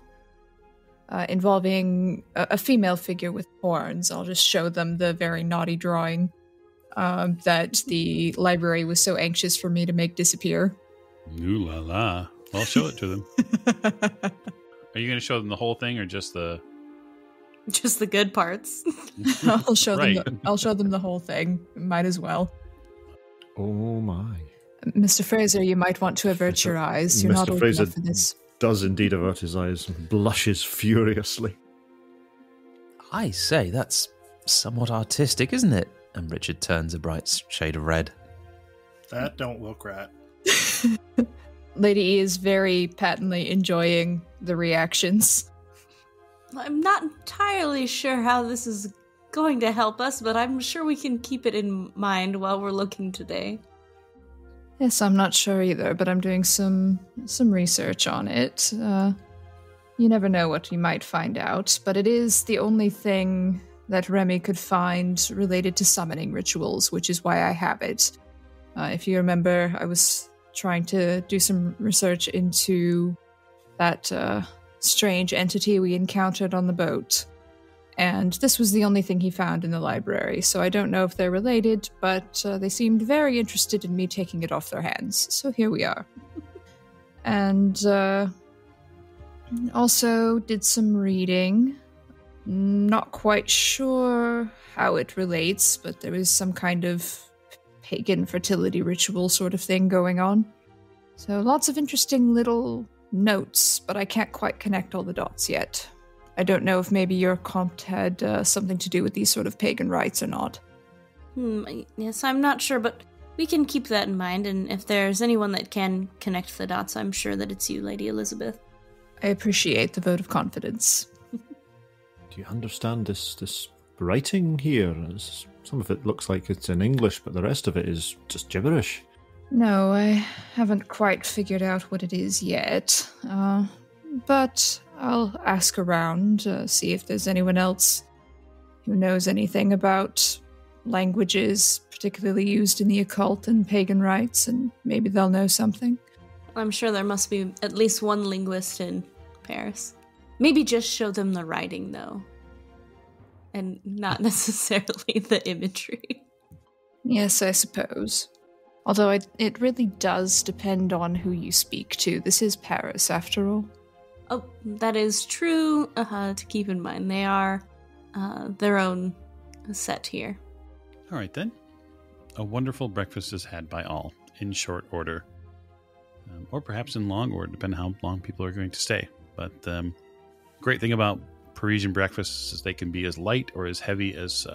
involving a female figure with horns. I'll just show them the very naughty drawing that the library was so anxious for me to make disappear. Ooh la la. Well, show it to them. Are you going to show them the whole thing or just the... Just the good parts. I'll show Right. them. I'll show them the whole thing. Might as well. Oh my. Mr. Fraser, you might want to avert your eyes. You're Mr. not old Fraser enough for this. does indeed avert his eyes and blushes furiously. I say, that's somewhat artistic, isn't it? And Richard turns a bright shade of red. That don't look right. Lady E is very patently enjoying the reactions. I'm not entirely sure how this is going to help us, but I'm sure we can keep it in mind while we're looking today. Yes, I'm not sure either, but I'm doing some research on it. You never know what you might find out, but it is the only thing that Remy could find related to summoning rituals, which is why I have it. If you remember, I was trying to do some research into that strange entity we encountered on the boat. And this was the only thing he found in the library, so I don't know if they're related, but they seemed very interested in me taking it off their hands, so here we are. And also did some reading Not quite sure how it relates, but there is some kind of pagan fertility ritual sort of thing going on. So lots of interesting little notes, but I can't quite connect all the dots yet. I don't know if maybe your Comte had something to do with these sort of pagan rites or not. Yes, I'm not sure, but we can keep that in mind, and if there's anyone that can connect the dots, I'm sure that it's you, Lady Elizabeth. I appreciate the vote of confidence. Do you understand this writing here? Some of it looks like it's in English, but the rest of it is just gibberish. No, I haven't quite figured out what it is yet. But I'll ask around, see if there's anyone else who knows anything about languages particularly used in the occult and pagan rites, and maybe they'll know something. I'm sure there must be at least one linguist in Paris. Maybe just show them the writing, though, and not necessarily the imagery. Yes, I suppose. Although it really does depend on who you speak to. This is Paris, after all. Oh, that is true to keep in mind. They are their own set here. All right, then. A wonderful breakfast is had by all, in short order. Or perhaps in long order, depending on how long people are going to stay. But great thing about Parisian breakfasts is they can be as light or as heavy as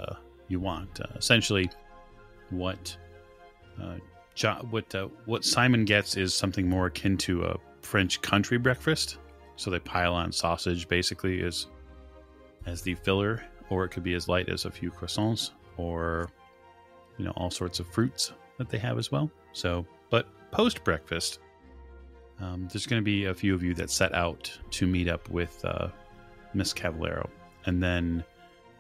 you want. Essentially, what Simon gets is something more akin to a French country breakfast. So they pile on sausage, basically, as the filler, or it could be as light as a few croissants, or all sorts of fruits that they have as well. So, but post breakfast, there's going to be a few of you that set out to meet up with Miss Cavallaro, and then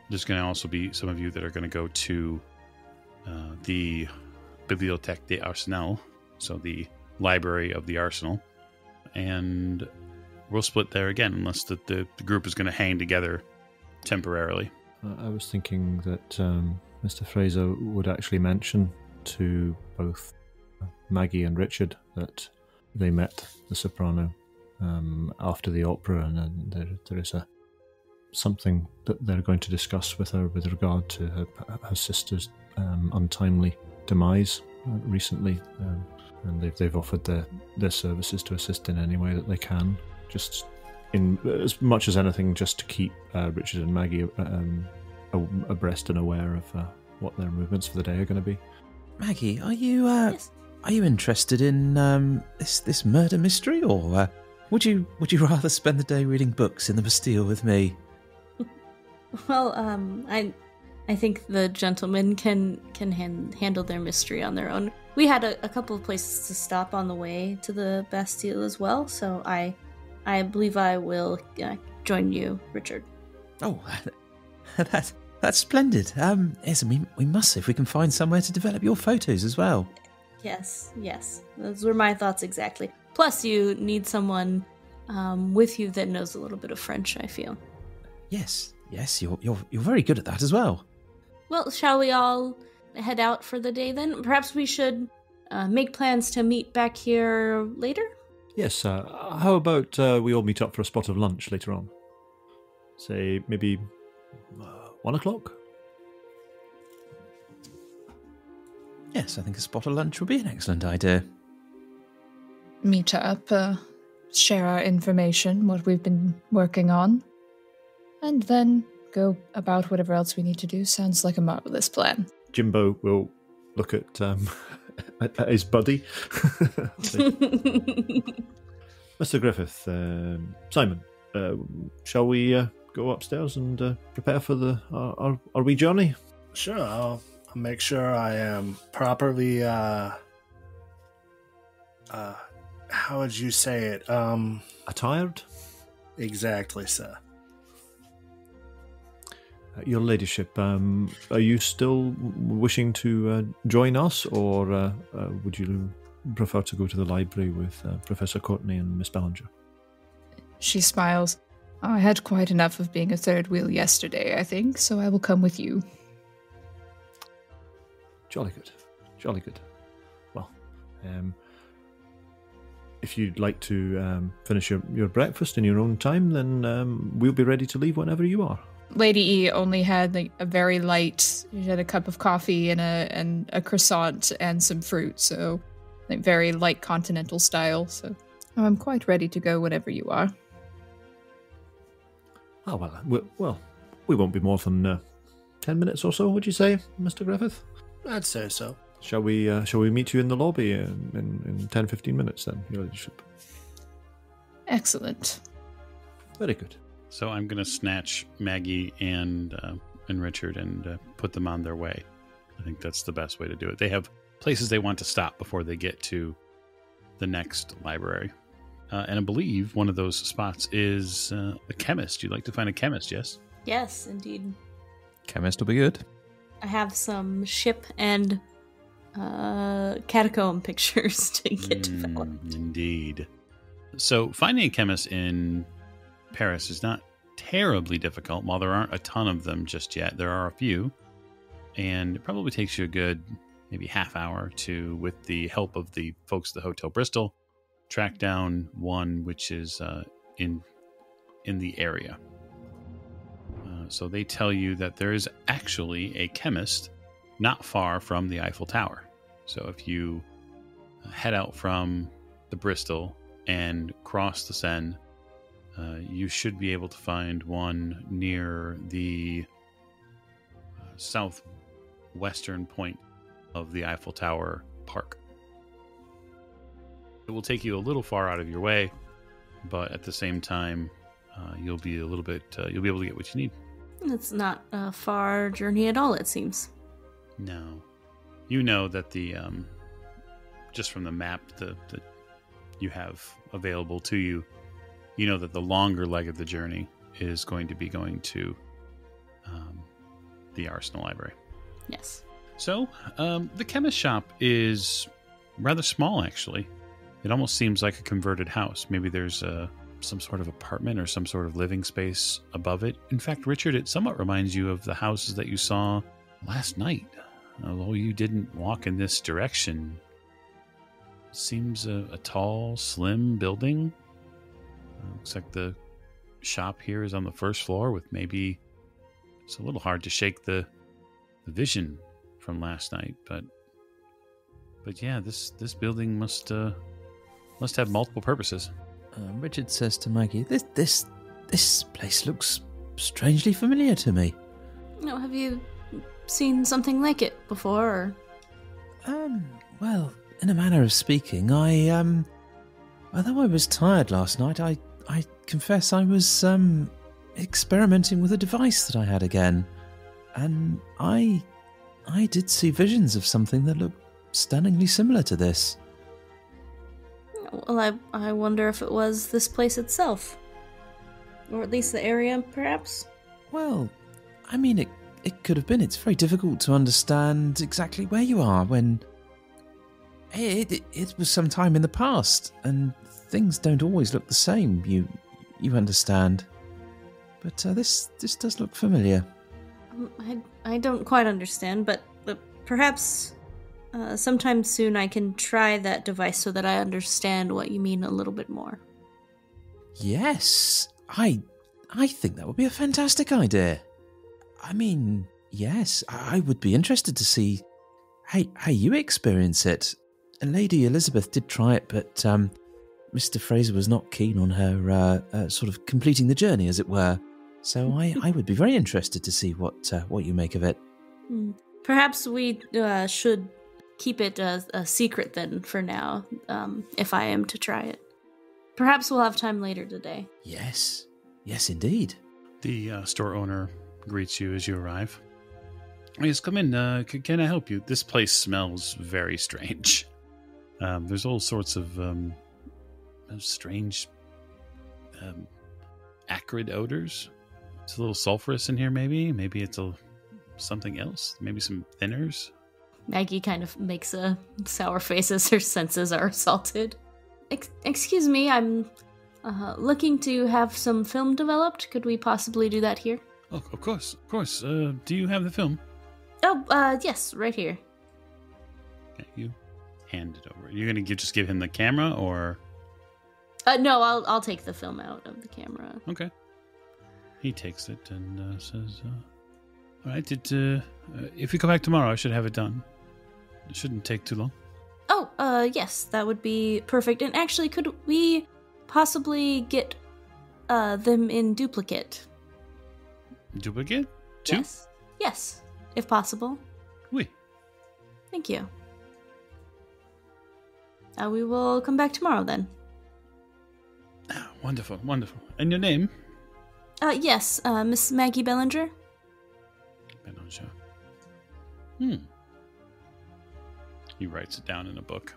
there's going to also be some of you that are going to go to the Bibliothèque des Arsenals, so the library of the Arsenal, and we'll split there again, unless the group is going to hang together temporarily. I was thinking that Mr. Fraser would actually mention to both Maggie and Richard that they met the soprano after the opera, and there is something that they're going to discuss with her with regard to her sister's untimely demise recently, and they've offered their services to assist in any way that they can, just in as much as anything, just to keep Richard and Maggie abreast and aware of what their movements for the day are going to be. Maggie, are you Yes. are you interested in this murder mystery, or would you rather spend the day reading books in the Bastille with me? Well, I think the gentlemen can handle their mystery on their own. We had a couple of places to stop on the way to the Bastille as well, so I believe I will join you, Richard. Oh, that's splendid. Yes, we must see if we can find somewhere to develop your photos as well. Yes, those were my thoughts exactly. Plus, you need someone with you that knows a little bit of French, I feel. Yes, you're very good at that as well. Well, shall we all head out for the day then? Perhaps we should make plans to meet back here later? Yes, how about we all meet up for a spot of lunch later on? Say, maybe 1 o'clock? Yes, I think a spot of lunch would be an excellent idea. Meet up, share our information, what we've been working on, and then go about whatever else we need to do. Sounds like a marvelous plan. Jimbo will look at his buddy. Mr. Griffith, Simon, shall we go upstairs and prepare for our wee journey? Sure, I'll make sure I am properly, how would you say it? Attired? Exactly, sir. Your ladyship, are you still wishing to join us, or would you prefer to go to the library with Professor Courtenay and Miss Ballinger? She smiles. I had quite enough of being a third wheel yesterday, I think, so I will come with you. Jolly good. Well, if you'd like to finish your breakfast in your own time, then we'll be ready to leave whenever you are. Lady E only had like a very light. She had a cup of coffee and a croissant and some fruit, so like very light continental style. So I'm quite ready to go whenever you are. Oh, well, we won't be more than 10 minutes or so, would you say, Mr. Griffith? I'd say so. Shall we meet you in the lobby in 10, 15 minutes then, Your Ladyship? Excellent. Very good. So I'm going to snatch Maggie and Richard and put them on their way. I think that's the best way to do it. They have places they want to stop before they get to the next library. And I believe one of those spots is a chemist. You'd like to find a chemist, yes? Yes, indeed. Chemist will be good. I have some ship and catacomb pictures to get developed. Indeed. So finding a chemist in Paris is not terribly difficult. While there aren't a ton of them just yet, there are a few. And it probably takes you a good maybe half hour to, with the help of the folks at the Hotel Bristol, track down one which is in the area. So they tell you that there is actually a chemist not far from the Eiffel Tower. So if you head out from the Bristol and cross the Seine, you should be able to find one near the southwestern point of the Eiffel Tower Park. It will take you a little far out of your way, but at the same time, you'll be able to get what you need. It's not a far journey at all, it seems. No. You know that the just from the map that you have available to you, you know that the longer leg of the journey is going to be going to the Arsenal Library. Yes. So, the chemist shop is rather small, actually. It almost seems like a converted house. Maybe there's some sort of apartment or some sort of living space above it. In fact, Richard, it somewhat reminds you of the houses that you saw last night. Although you didn't walk in this direction, it seems a tall, slim building. Looks like the shop here is on the first floor with maybe... It's a little hard to shake the vision from last night, but yeah, this building must have multiple purposes. Richard says to Maggie, "This place looks strangely familiar to me." No, have you seen something like it before? Or? Well, in a manner of speaking, although I was tired last night, I confess I was experimenting with a device that I had again, and I did see visions of something that looked stunningly similar to this. Well, I wonder if it was this place itself. Or at least the area, perhaps? Well, I mean, it could have been. It's very difficult to understand exactly where you are when... It was some time in the past, and things don't always look the same, you understand. But this does look familiar. I don't quite understand, but perhaps... sometime soon I can try that device so that I understand what you mean a little bit more. Yes, I think that would be a fantastic idea. I mean, yes, I would be interested to see how you experience it. Lady Elizabeth did try it, but Mr. Fraser was not keen on her sort of completing the journey, as it were. So I would be very interested to see what you make of it. Perhaps we should keep it a secret then for now, if I am to try it. Perhaps we'll have time later today. Yes indeed. The store owner greets you as you arrive. Yes, come in. Can I help you? This place smells very strange. There's all sorts of strange acrid odors. It's a little sulfurous in here, maybe. Maybe it's something else. Maybe some thinners. Maggie kind of makes a sour face as her senses are assaulted. Excuse me, I'm looking to have some film developed. Could we possibly do that here? Oh, of course. Do you have the film? Oh, yes, right here. Okay, you hand it over. You're gonna just give him the camera, or? No, I'll take the film out of the camera. Okay. He takes it and says, all right, if you come back tomorrow, I should have it done. It shouldn't take too long. Oh, yes, that would be perfect. And actually, could we possibly get them in duplicate? Duplicate? Two? Yes, if possible. Oui. Thank you. We will come back tomorrow then. Wonderful, wonderful. And your name? Yes, Miss Maggie Bellinger. Bellinger. He writes it down in a book.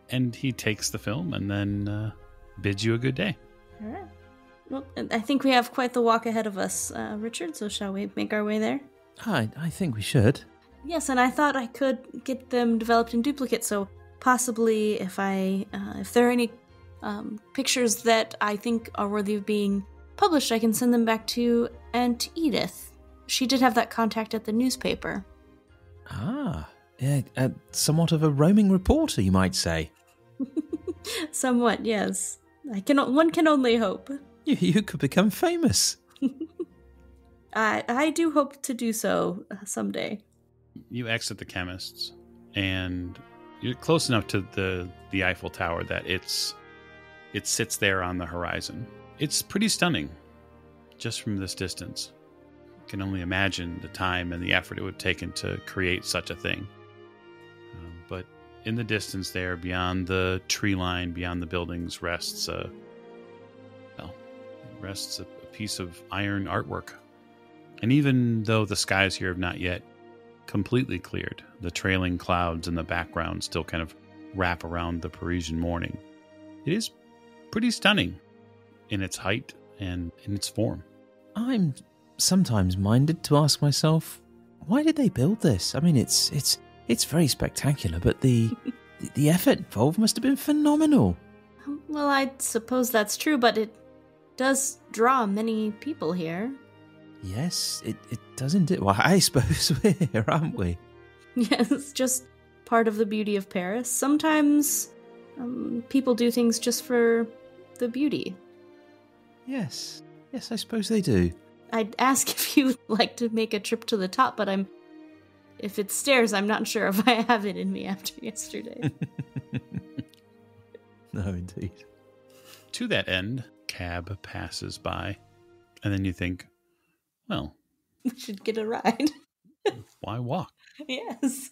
And he takes the film and then bids you a good day. All right. Well, I think we have quite the walk ahead of us, Richard, so shall we make our way there? I think we should. Yes, and I thought I could get them developed in duplicate, so possibly if there are any pictures that I think are worthy of being published, I can send them back to Aunt Edith. She did have that contact at the newspaper. Yeah, somewhat of a roaming reporter, you might say. Somewhat, yes. One can only hope. You could become famous. I do hope to do so someday. You exit the chemist's, and you're close enough to the Eiffel Tower that it sits there on the horizon. It's pretty stunning, just from this distance. You can only imagine the time and the effort it would have taken to create such a thing. But in the distance there, beyond the tree line, beyond the buildings, rests a piece of iron artwork. And even though the skies here have not yet completely cleared, the trailing clouds in the background still kind of wrap around the Parisian morning, it is pretty stunning in its height and in its form. I'm sometimes minded to ask myself, why did they build this? I mean, it's very spectacular, but the effort involved must have been phenomenal. Well, I suppose that's true, but it does draw many people here. Yes, it does indeed. Well, I suppose we're here, aren't we? Yes, it's just part of the beauty of Paris. Sometimes people do things just for the beauty. Yes, I suppose they do. I'd ask if you would like to make a trip to the top, but if it's stairs, I'm not sure if I have it in me after yesterday. No, indeed. To that end, cab passes by, and then you think, well, we should get a ride. Why walk? Yes.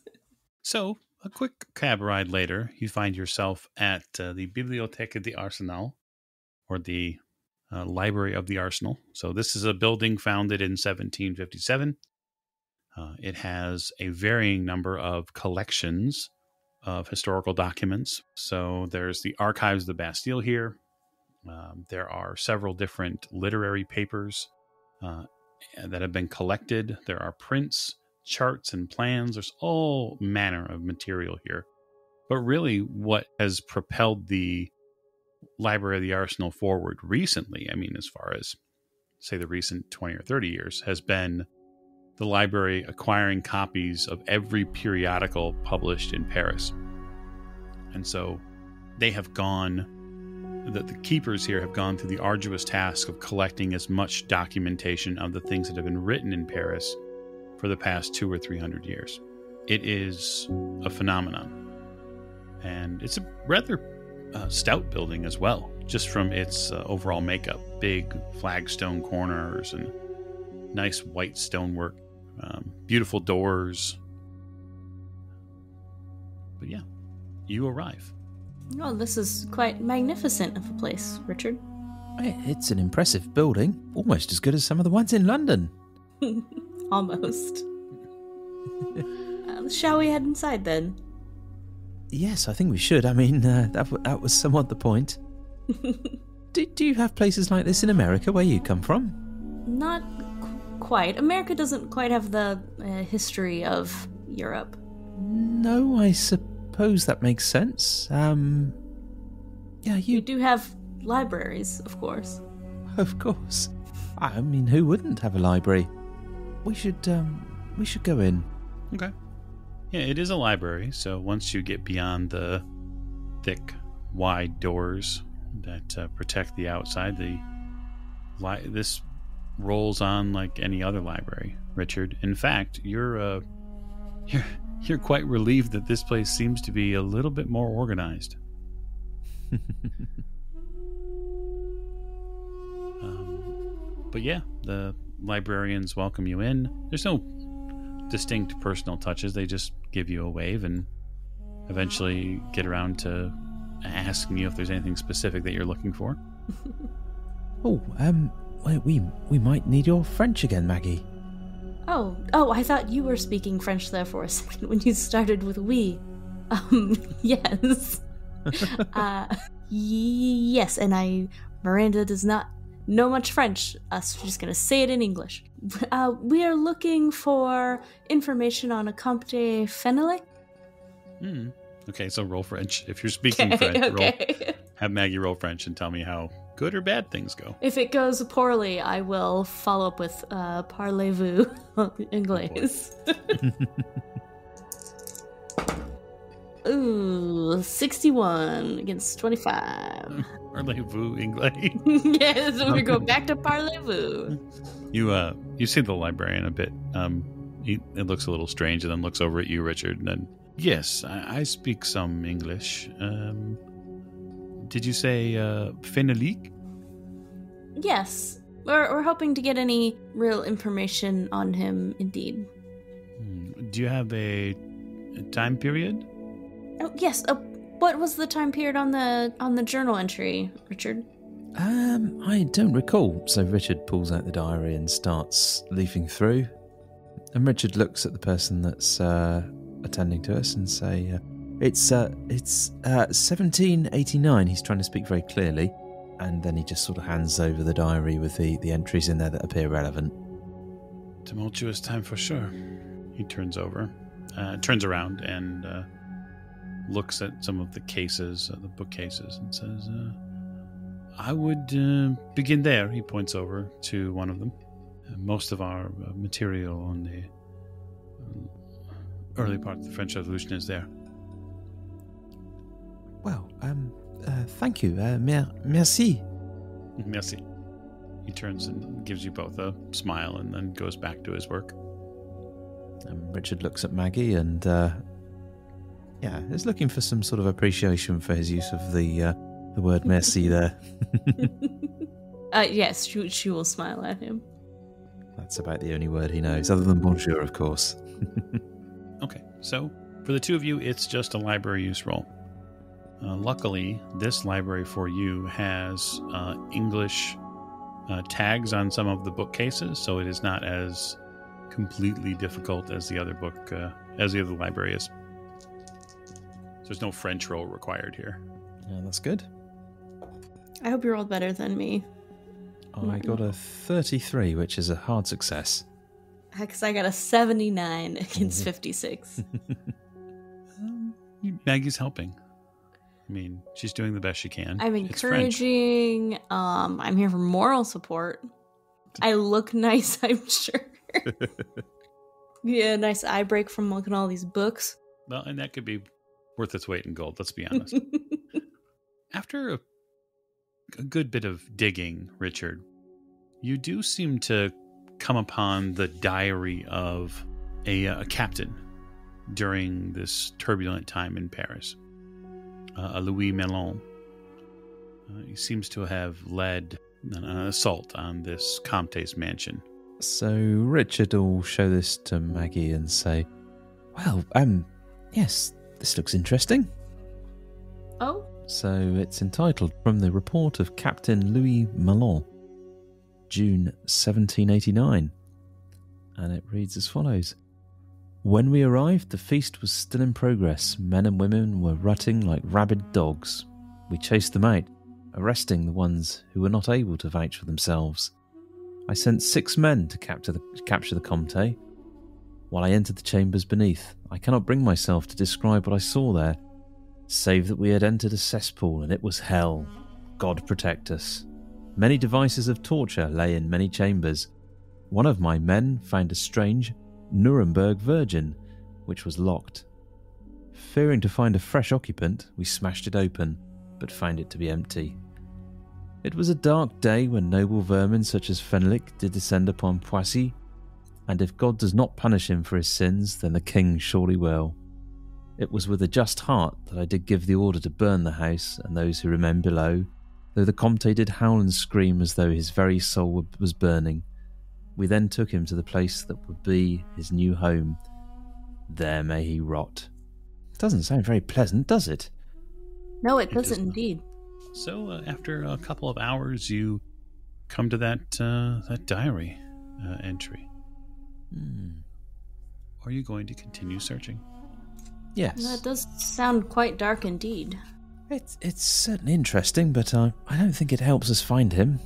So, a quick cab ride later, you find yourself at the Bibliothèque d'Arsenal, or the Library of the Arsenal. So this is a building founded in 1757. It has a varying number of collections of historical documents. So there's the Archives of the Bastille here. There are several different literary papers that have been collected. There are prints, charts, and plans. There's all manner of material here. But really, what has propelled the Library of the Arsenal forward recently, I mean, as far as, say, the recent 20 or 30 years, has been the library acquiring copies of every periodical published in Paris. And so they have gone, the keepers here have gone through the arduous task of collecting as much documentation of the things that have been written in Paris for the past 200 or 300 years. It is a phenomenon. And it's a rather stout building as well, just from its overall makeup. Big flagstone corners and nice white stonework, beautiful doors. But yeah, you arrive. Oh, this is quite magnificent of a place, Richard. It's an impressive building, almost as good as some of the ones in London. Almost. Shall we head inside then? Yes, I think we should. I mean, that was somewhat the point. Do you have places like this in America where you come from? Not quite. America doesn't quite have the history of Europe. No, I suppose that makes sense. Yeah, We do have libraries, of course. Of course. I mean, who wouldn't have a library? We should go in. Okay. Yeah, it is a library, so once you get beyond the thick, wide doors that protect the outside, this rolls on like any other library, Richard. In fact, you're quite relieved that this place seems to be a little bit more organized. But yeah, the librarians welcome you in. There's no distinct personal touches. They just give you a wave and eventually get around to asking you if there's anything specific that you're looking for. We might need your French again, Maggie. Oh, I thought you were speaking French there for a second when you started with we. Yes. Yes, and Miranda does not know much French. So we're just gonna say it in English. We are looking for information on a Comte Fenelek. Okay, so roll French. If you're speaking French, have Maggie roll French and tell me how good or bad things go. If it goes poorly, I will follow up with parlez-vous English. Ooh, 61 against 25. Parlez-vous English. Yes, we go back to parlez-vous. You see the librarian a bit. It looks a little strange, and then looks over at you, Richard, and then, yes, I speak some English. Did you say Fenelek? Yes. We're hoping to get any real information on him, indeed. Do you have a time period? Oh, yes. What was the time period on the journal entry, Richard? I don't recall. So Richard pulls out the diary and starts leafing through. And Richard looks at the person that's attending to us and say, it's 1789. He's trying to speak very clearly. And then he just sort of hands over the diary with the entries in there that appear relevant. Tumultuous time for sure. He turns around and looks at some of the cases, the bookcases, and says, I would begin there. He points over to one of them. Most of our material on the early part of the French Revolution is there. Well, thank you. Merci. Merci. He turns and gives you both a smile and then goes back to his work. Richard looks at Maggie and, is looking for some sort of appreciation for his use of the word merci there. Yes, she will smile at him. That's about the only word he knows, other than bonjour, of course. Okay, so for the two of you, it's just a library use roll. Luckily, this library for you has English tags on some of the bookcases, so it is not as completely difficult as the other library is. So there's no French roll required here. Yeah, that's good. I hope you rolled better than me. I got a 33, which is a hard success. Because I got a 79 against 56. Maggie's helping. I mean, she's doing the best she can. I'm encouraging. I'm here for moral support. I look nice, I'm sure. Yeah, nice eye break from looking at all these books. Well, and that could be worth its weight in gold, let's be honest. After a good bit of digging, Richard, you do seem to come upon the diary of a captain during this turbulent time in Paris. A Louis Mellon. He seems to have led an assault on this Comte's mansion. So Richard will show this to Maggie and say, well, yes, this looks interesting. Oh? So it's entitled From the Report of Captain Louis Mellon, June 1789. And it reads as follows. When we arrived, the feast was still in progress. Men and women were rutting like rabid dogs. We chased them out, arresting the ones who were not able to vouch for themselves. I sent 6 men to capture the Comte. While I entered the chambers beneath, I cannot bring myself to describe what I saw there, save that we had entered a cesspool and it was hell. God protect us. Many devices of torture lay in many chambers. One of my men found a strange Nuremberg Virgin, which was locked. Fearing to find a fresh occupant, we smashed it open, but found it to be empty. It was a dark day when noble vermin such as Fenwick did descend upon Poissy, and if God does not punish him for his sins, then the king surely will. It was with a just heart that I did give the order to burn the house and those who remained below, though the Comte did howl and scream as though his very soul was burning. We then took him to the place that would be his new home. There may he rot. It doesn't sound very pleasant, does it? No, it doesn't indeed. So after a couple of hours, you come to that diary entry. Are you going to continue searching? Yes. That does sound quite dark indeed. It's certainly interesting, but I don't think it helps us find him.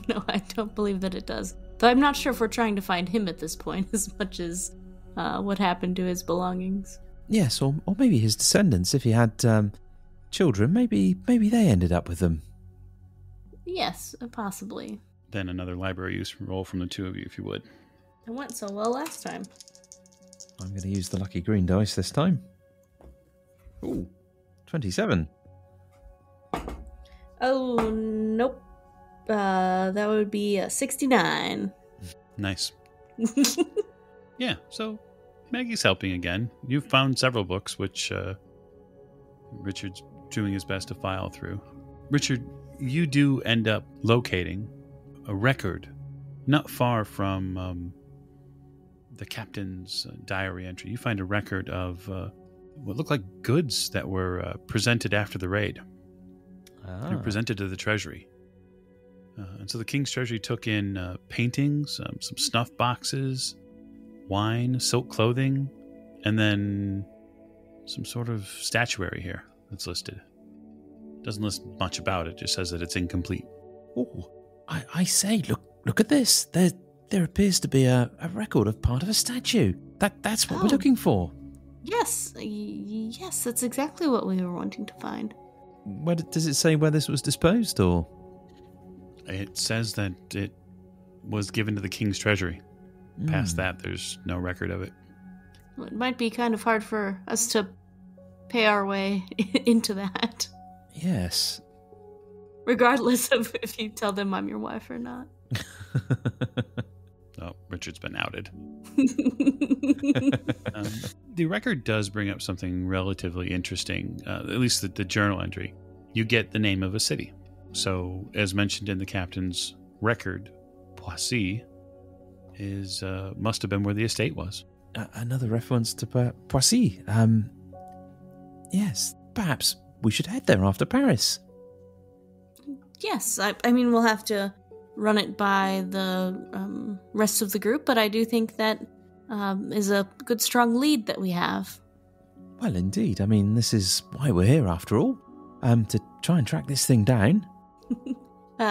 No, I don't believe that it does. Though I'm not sure if we're trying to find him at this point as much as what happened to his belongings. Yes, or maybe his descendants. If he had children, maybe they ended up with them. Yes, possibly. Then another library use roll from the two of you, if you would. It went so well last time. I'm going to use the lucky green dice this time. Ooh, 27. Oh, nope. That would be 69. Nice. Yeah, so Maggie's helping again. You've found several books, which Richard's doing his best to file through. Richard, you do end up locating a record not far from the captain's diary entry. You find a record of what looked like goods that were presented after the raid. They were presented to the treasury. And so the King's Treasury took in paintings, some snuff boxes, wine, silk clothing, and then some sort of statuary here that's listed. Doesn't list much about it, just says that it's incomplete. Oh, I say, look at this. There appears to be a record of part of a statue. That's what we're looking for. Yes, that's exactly what we were wanting to find. Where does it say where this was disposed, or? It says that it was given to the King's Treasury. Past that, there's no record of it. Well, it might be kind of hard for us to pay our way into that. Yes. Regardless of if you tell them I'm your wife or not. Oh, Richard's been outed. The record does bring up something relatively interesting, at least the journal entry. You get the name of a city. So, as mentioned in the captain's record, Poissy must have been where the estate was. Another reference to Poissy. Yes, perhaps we should head there after Paris. Yes, I mean, we'll have to run it by the rest of the group, but I do think that is a good, strong lead that we have. Well, indeed. I mean, this is why we're here, after all. To try and track this thing down.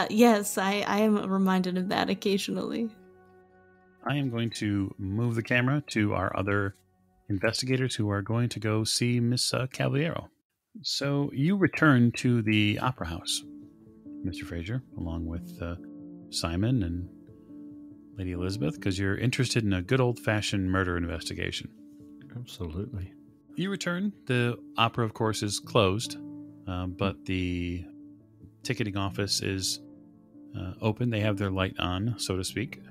Yes, I am reminded of that occasionally. I am going to move the camera to our other investigators who are going to go see Miss Cavollaro. So you return to the Opera House, Mr. Fraser, along with Simon and Lady Elizabeth, because you're interested in a good old-fashioned murder investigation. Absolutely. You return. The opera, of course, is closed, but the ticketing office is open. They have their light on, so to speak,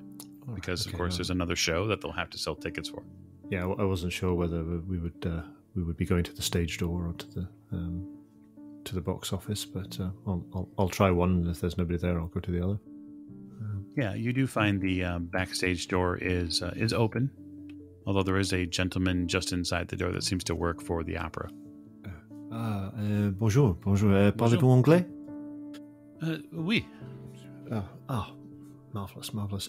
because, of course, there's another show that they'll have to sell tickets for. Yeah, I wasn't sure whether we would be going to the stage door or to the box office, but I'll try one, and if there's nobody there, I'll go to the other. Yeah, you do find the backstage door is open, although there is a gentleman just inside the door that seems to work for the opera. Bonjour. Parlez-vous anglais? Oui. Marvelous.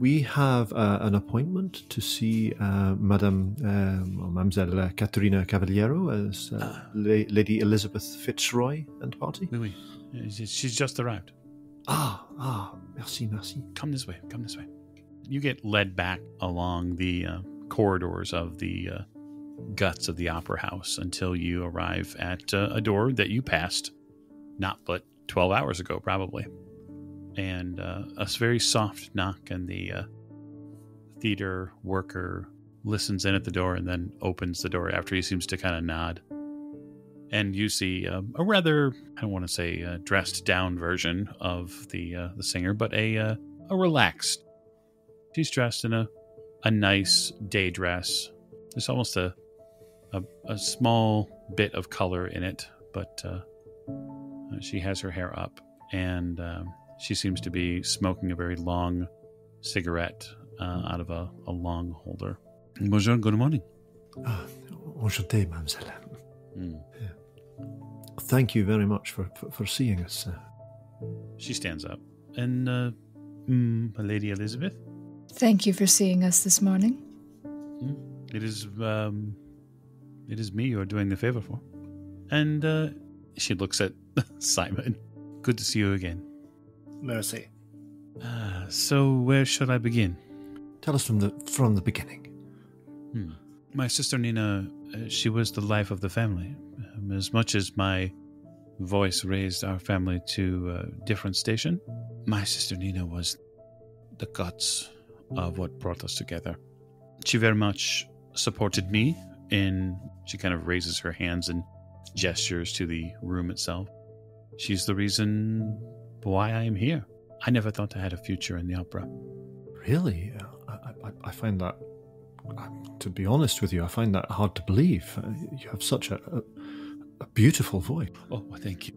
We have an appointment to see Mademoiselle Caterina Cavallero as Lady Elizabeth Fitzroy and party. Oui. She's just arrived. Merci. Come this way. You get led back along the corridors of the guts of the opera house until you arrive at a door that you passed not but 12 hours ago, probably. And a very soft knock, and the theater worker listens in at the door and then opens the door after he seems to kind of nod. And you see a rather, I don't want to say dressed down version of the singer, but a relaxed. She's dressed in a nice day dress. There's almost a small bit of color in it, but she has her hair up, and she seems to be smoking a very long cigarette out of a long holder. Bonjour, good morning. Enchanté, mademoiselle. Mm. Thank you very much for seeing us. She stands up. And, Lady Elizabeth? Thank you for seeing us this morning. It is me you're doing the favor for. And she looks at Simon. Good to see you again. Mercy. So where should I begin? Tell us from the beginning. My sister Nina, she was the life of the family. As much as my voice raised our family to a different station, my sister Nina was the guts of what brought us together. She very much supported me she kind of raises her hands and gestures to the room itself. She's the reason why I am here. I never thought I had a future in the opera. Really? I find that, to be honest with you, I find that hard to believe. You have such a beautiful voice. Oh, thank you.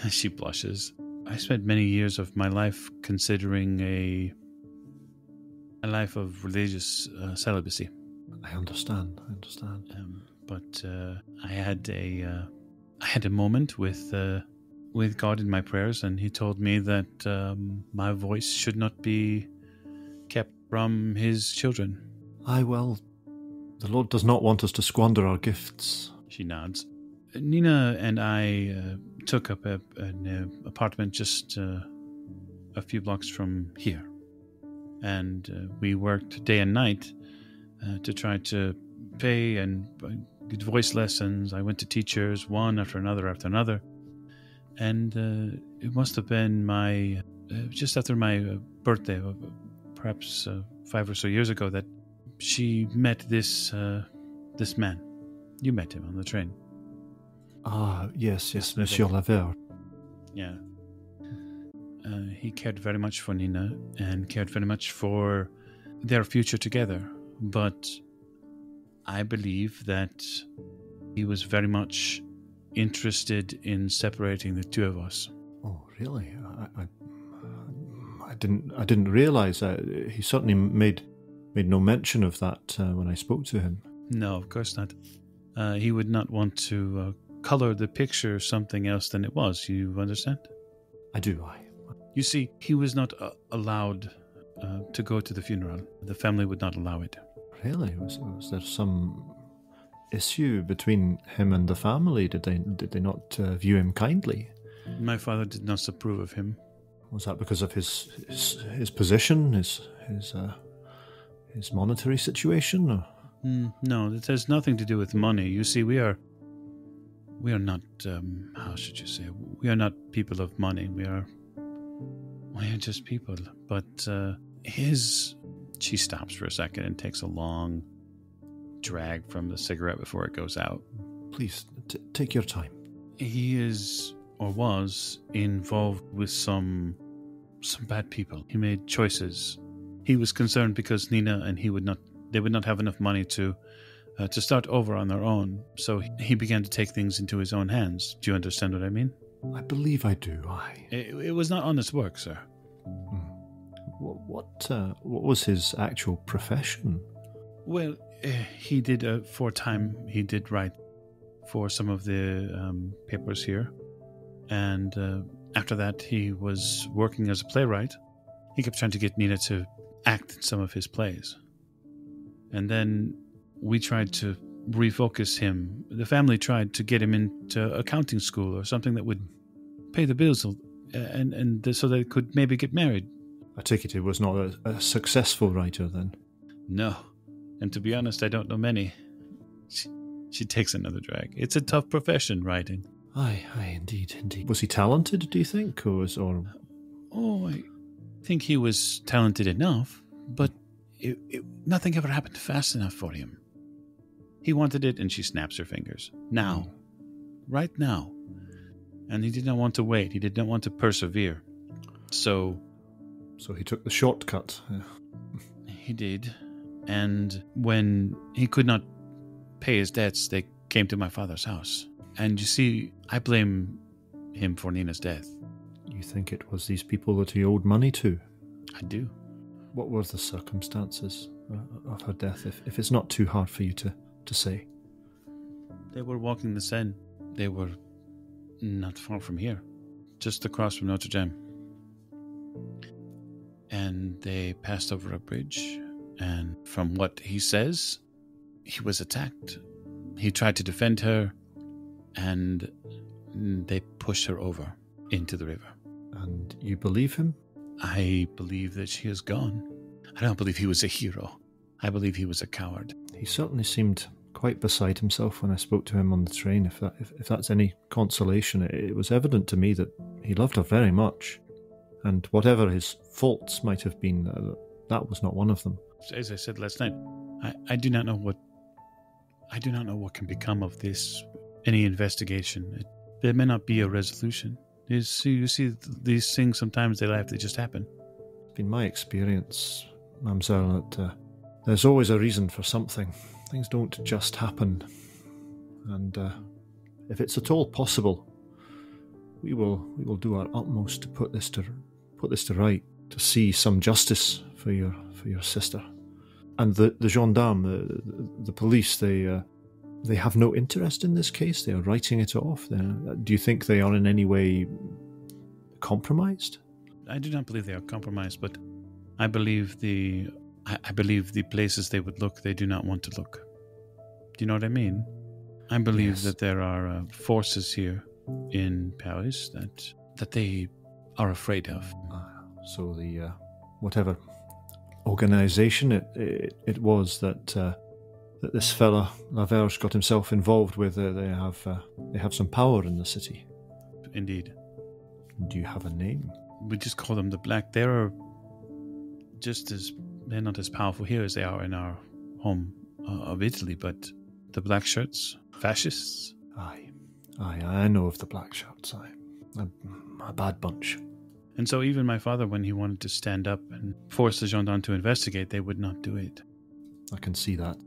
She blushes. I spent many years of my life considering a life of religious celibacy. I understand. But I had a moment with God in my prayers, and He told me that my voice should not be kept from His children. Well, the Lord does not want us to squander our gifts. She nods. Nina and I took up an apartment just a few blocks from here. And we worked day and night to try to pay and get voice lessons. I went to teachers, one after another. And it must have been just after my birthday, perhaps 5 or so years ago, that she met this man. You met him on the train. Yes, Monsieur Laverne. Yeah. He cared very much for Nina and cared very much for their future together. But I believe that he was very much interested in separating the two of us. Oh, really? I didn't realize that. He certainly made no mention of that when I spoke to him. No, of course not. He would not want to color the picture something else than it was. You understand? I do. You see, he was not allowed to go to the funeral. The family would not allow it. Really? Was there some issue between him and the family? Did they not view him kindly? My father did not approve of him. Was that because of his position, his monetary situation? Or? No, it has nothing to do with money. You see, we are not. How should you say? We are not people of money. We are just people. But She stops for a second and takes a long drag from the cigarette before it goes out. Please, take your time. He is, or was, involved with some bad people. He made choices. He was concerned because Nina and they would not have enough money to start over on their own. So he began to take things into his own hands. Do you understand what I mean? I believe I do. It was not honest work, sir. What was his actual profession? Well, he did for a time. He did write for some of the papers here, and after that, he was working as a playwright. He kept trying to get Nina to act in some of his plays, and then we tried to refocus him. The family tried to get him into accounting school or something that would pay the bills, and so they could maybe get married. I take it he was not a successful writer then? No. And to be honest, I don't know many. She takes another drag. It's a tough profession, writing. Aye, indeed. Was he talented, do you think? Oh, I think he was talented enough, but nothing ever happened fast enough for him. He wanted it, and she snaps her fingers. Now. right now. And he did not want to wait. He did not want to persevere. So he took the shortcut. he did. And when he could not pay his debts, they came to my father's house. And you see, I blame him for Nina's death. You think it was these people that he owed money to? I do. What were the circumstances of her death, if it's not too hard for you to say? They were walking the Seine. They were not far from here, just across from Notre Dame. And they passed over a bridge, and from what he says, he was attacked. He tried to defend her, and they pushed her over into the river. And you believe him? I believe that she is gone. I don't believe he was a hero. I believe he was a coward. He certainly seemed quite beside himself when I spoke to him on the train. If that's any consolation, it was evident to me that he loved her very much. And whatever his faults might have been, that was not one of them. As I said last night, I do not know what can become of this, any investigation. There may not be a resolution. You see, these things, sometimes they just happen. It's been my experience, Mademoiselle, that there's always a reason for something. Things don't just happen. And if it's at all possible, we will do our utmost to put this to right, to see some justice for your sister. And the gendarmes, the police, they have no interest in this case. They are writing it off. Do you think they are in any way compromised? I do not believe they are compromised, but I believe the places they would look, they do not want to look. Do you know what I mean? I believe Yes. that there are forces here in Paris that they are afraid of. So the whatever organization it was that this fella Laverge got himself involved with, they have some power in the city. Indeed. Do you have a name? We just call them the Black. They're not as powerful here as they are in our home of Italy, but the black shirts, fascists. Aye, I know of the black shirts. A bad bunch. And so even my father, when he wanted to stand up and force the gendarmes to investigate, they would not do it. I can see that.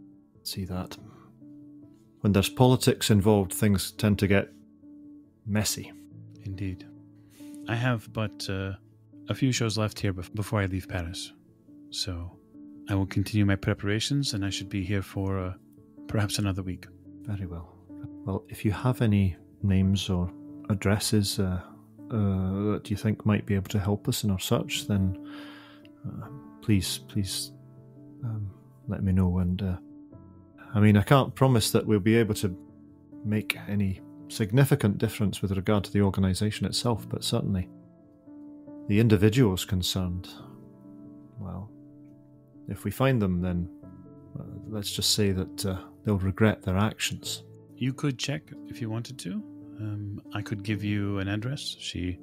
When there's politics involved, things tend to get messy. Indeed. I have but a few shows left here before I leave Paris. So I will continue my preparations, and I should be here for perhaps another week. Very well. Well, if you have any names or addresses that you think might be able to help us in our search, then please let me know. And I can't promise that we'll be able to make any significant difference with regard to the organisation itself, but certainly the individuals concerned, well, if we find them, then let's just say that they'll regret their actions. You could check if you wanted to. I could give you an address. She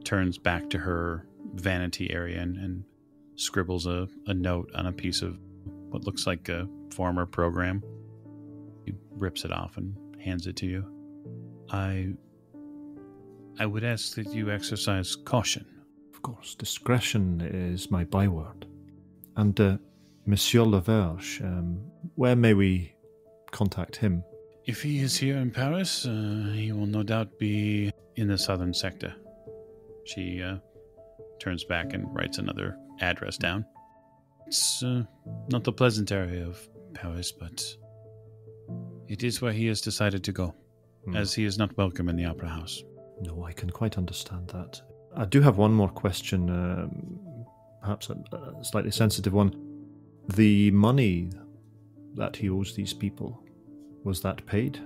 turns back to her vanity area and scribbles a note on a piece of what looks like a former program. He rips it off and hands it to you. I would ask that you exercise caution. Of course, discretion is my byword. And Monsieur Laverge, where may we contact him? If he is here in Paris, he will no doubt be in the southern sector. She turns back and writes another address down. It's not the pleasant area of Paris, but it is where he has decided to go, as he is not welcome in the Opera House. No, I can quite understand that. I do have one more question, perhaps a slightly sensitive one. The money that he owes these people, was that paid,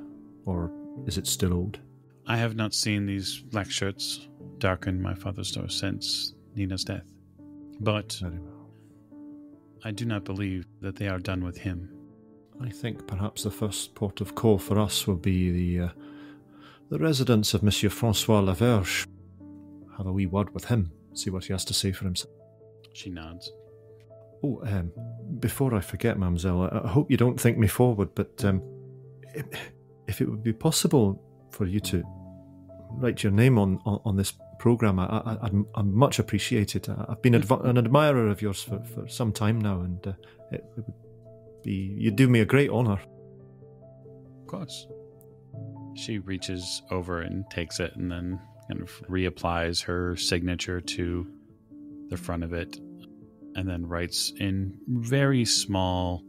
or is it still owed? I have not seen these black shirts darken my father's door since Nina's death. But Very well. I do not believe that they are done with him. I think perhaps the first port of call for us will be the residence of Monsieur Francois Laverge. Have a wee word with him, see what he has to say for himself. She nods. Oh, before I forget, mademoiselle, I hope you don't think me forward, but if it would be possible, for you to write your name on this program. I'm much appreciated. I've been an admirer of yours for some time now, and it would be, you'd do me a great honor. Of course. She reaches over and takes it and then kind of reapplies her signature to the front of it and then writes in very small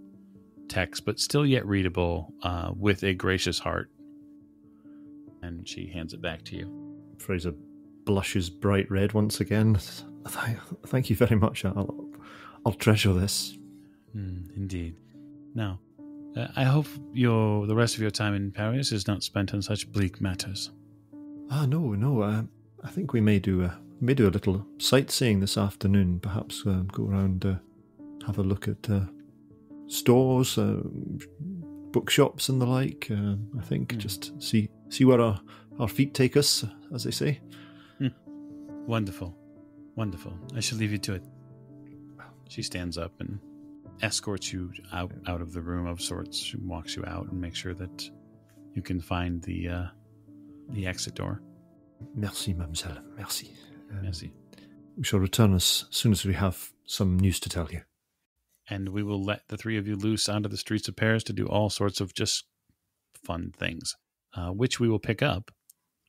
text, but still yet readable, with a gracious heart. And she hands it back to you. Fraser blushes bright red once again. Thank you very much. I'll treasure this. Indeed. Now, I hope the rest of your time in Paris is not spent on such bleak matters. No. I think we may do a little sightseeing this afternoon. Perhaps go around, have a look at stores, bookshops, and the like. I think just see where our feet take us, as they say. Wonderful. I shall leave you to it. She stands up and escorts you out of the room of sorts. She walks you out and makes sure that you can find the exit door. Merci, mademoiselle. Merci. Merci. We shall return as soon as we have some news to tell you. And we will let the three of you loose onto the streets of Paris to do all sorts of just fun things, which we will pick up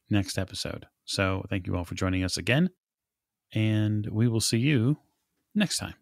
next episode. So thank you all for joining us again, and we will see you next time.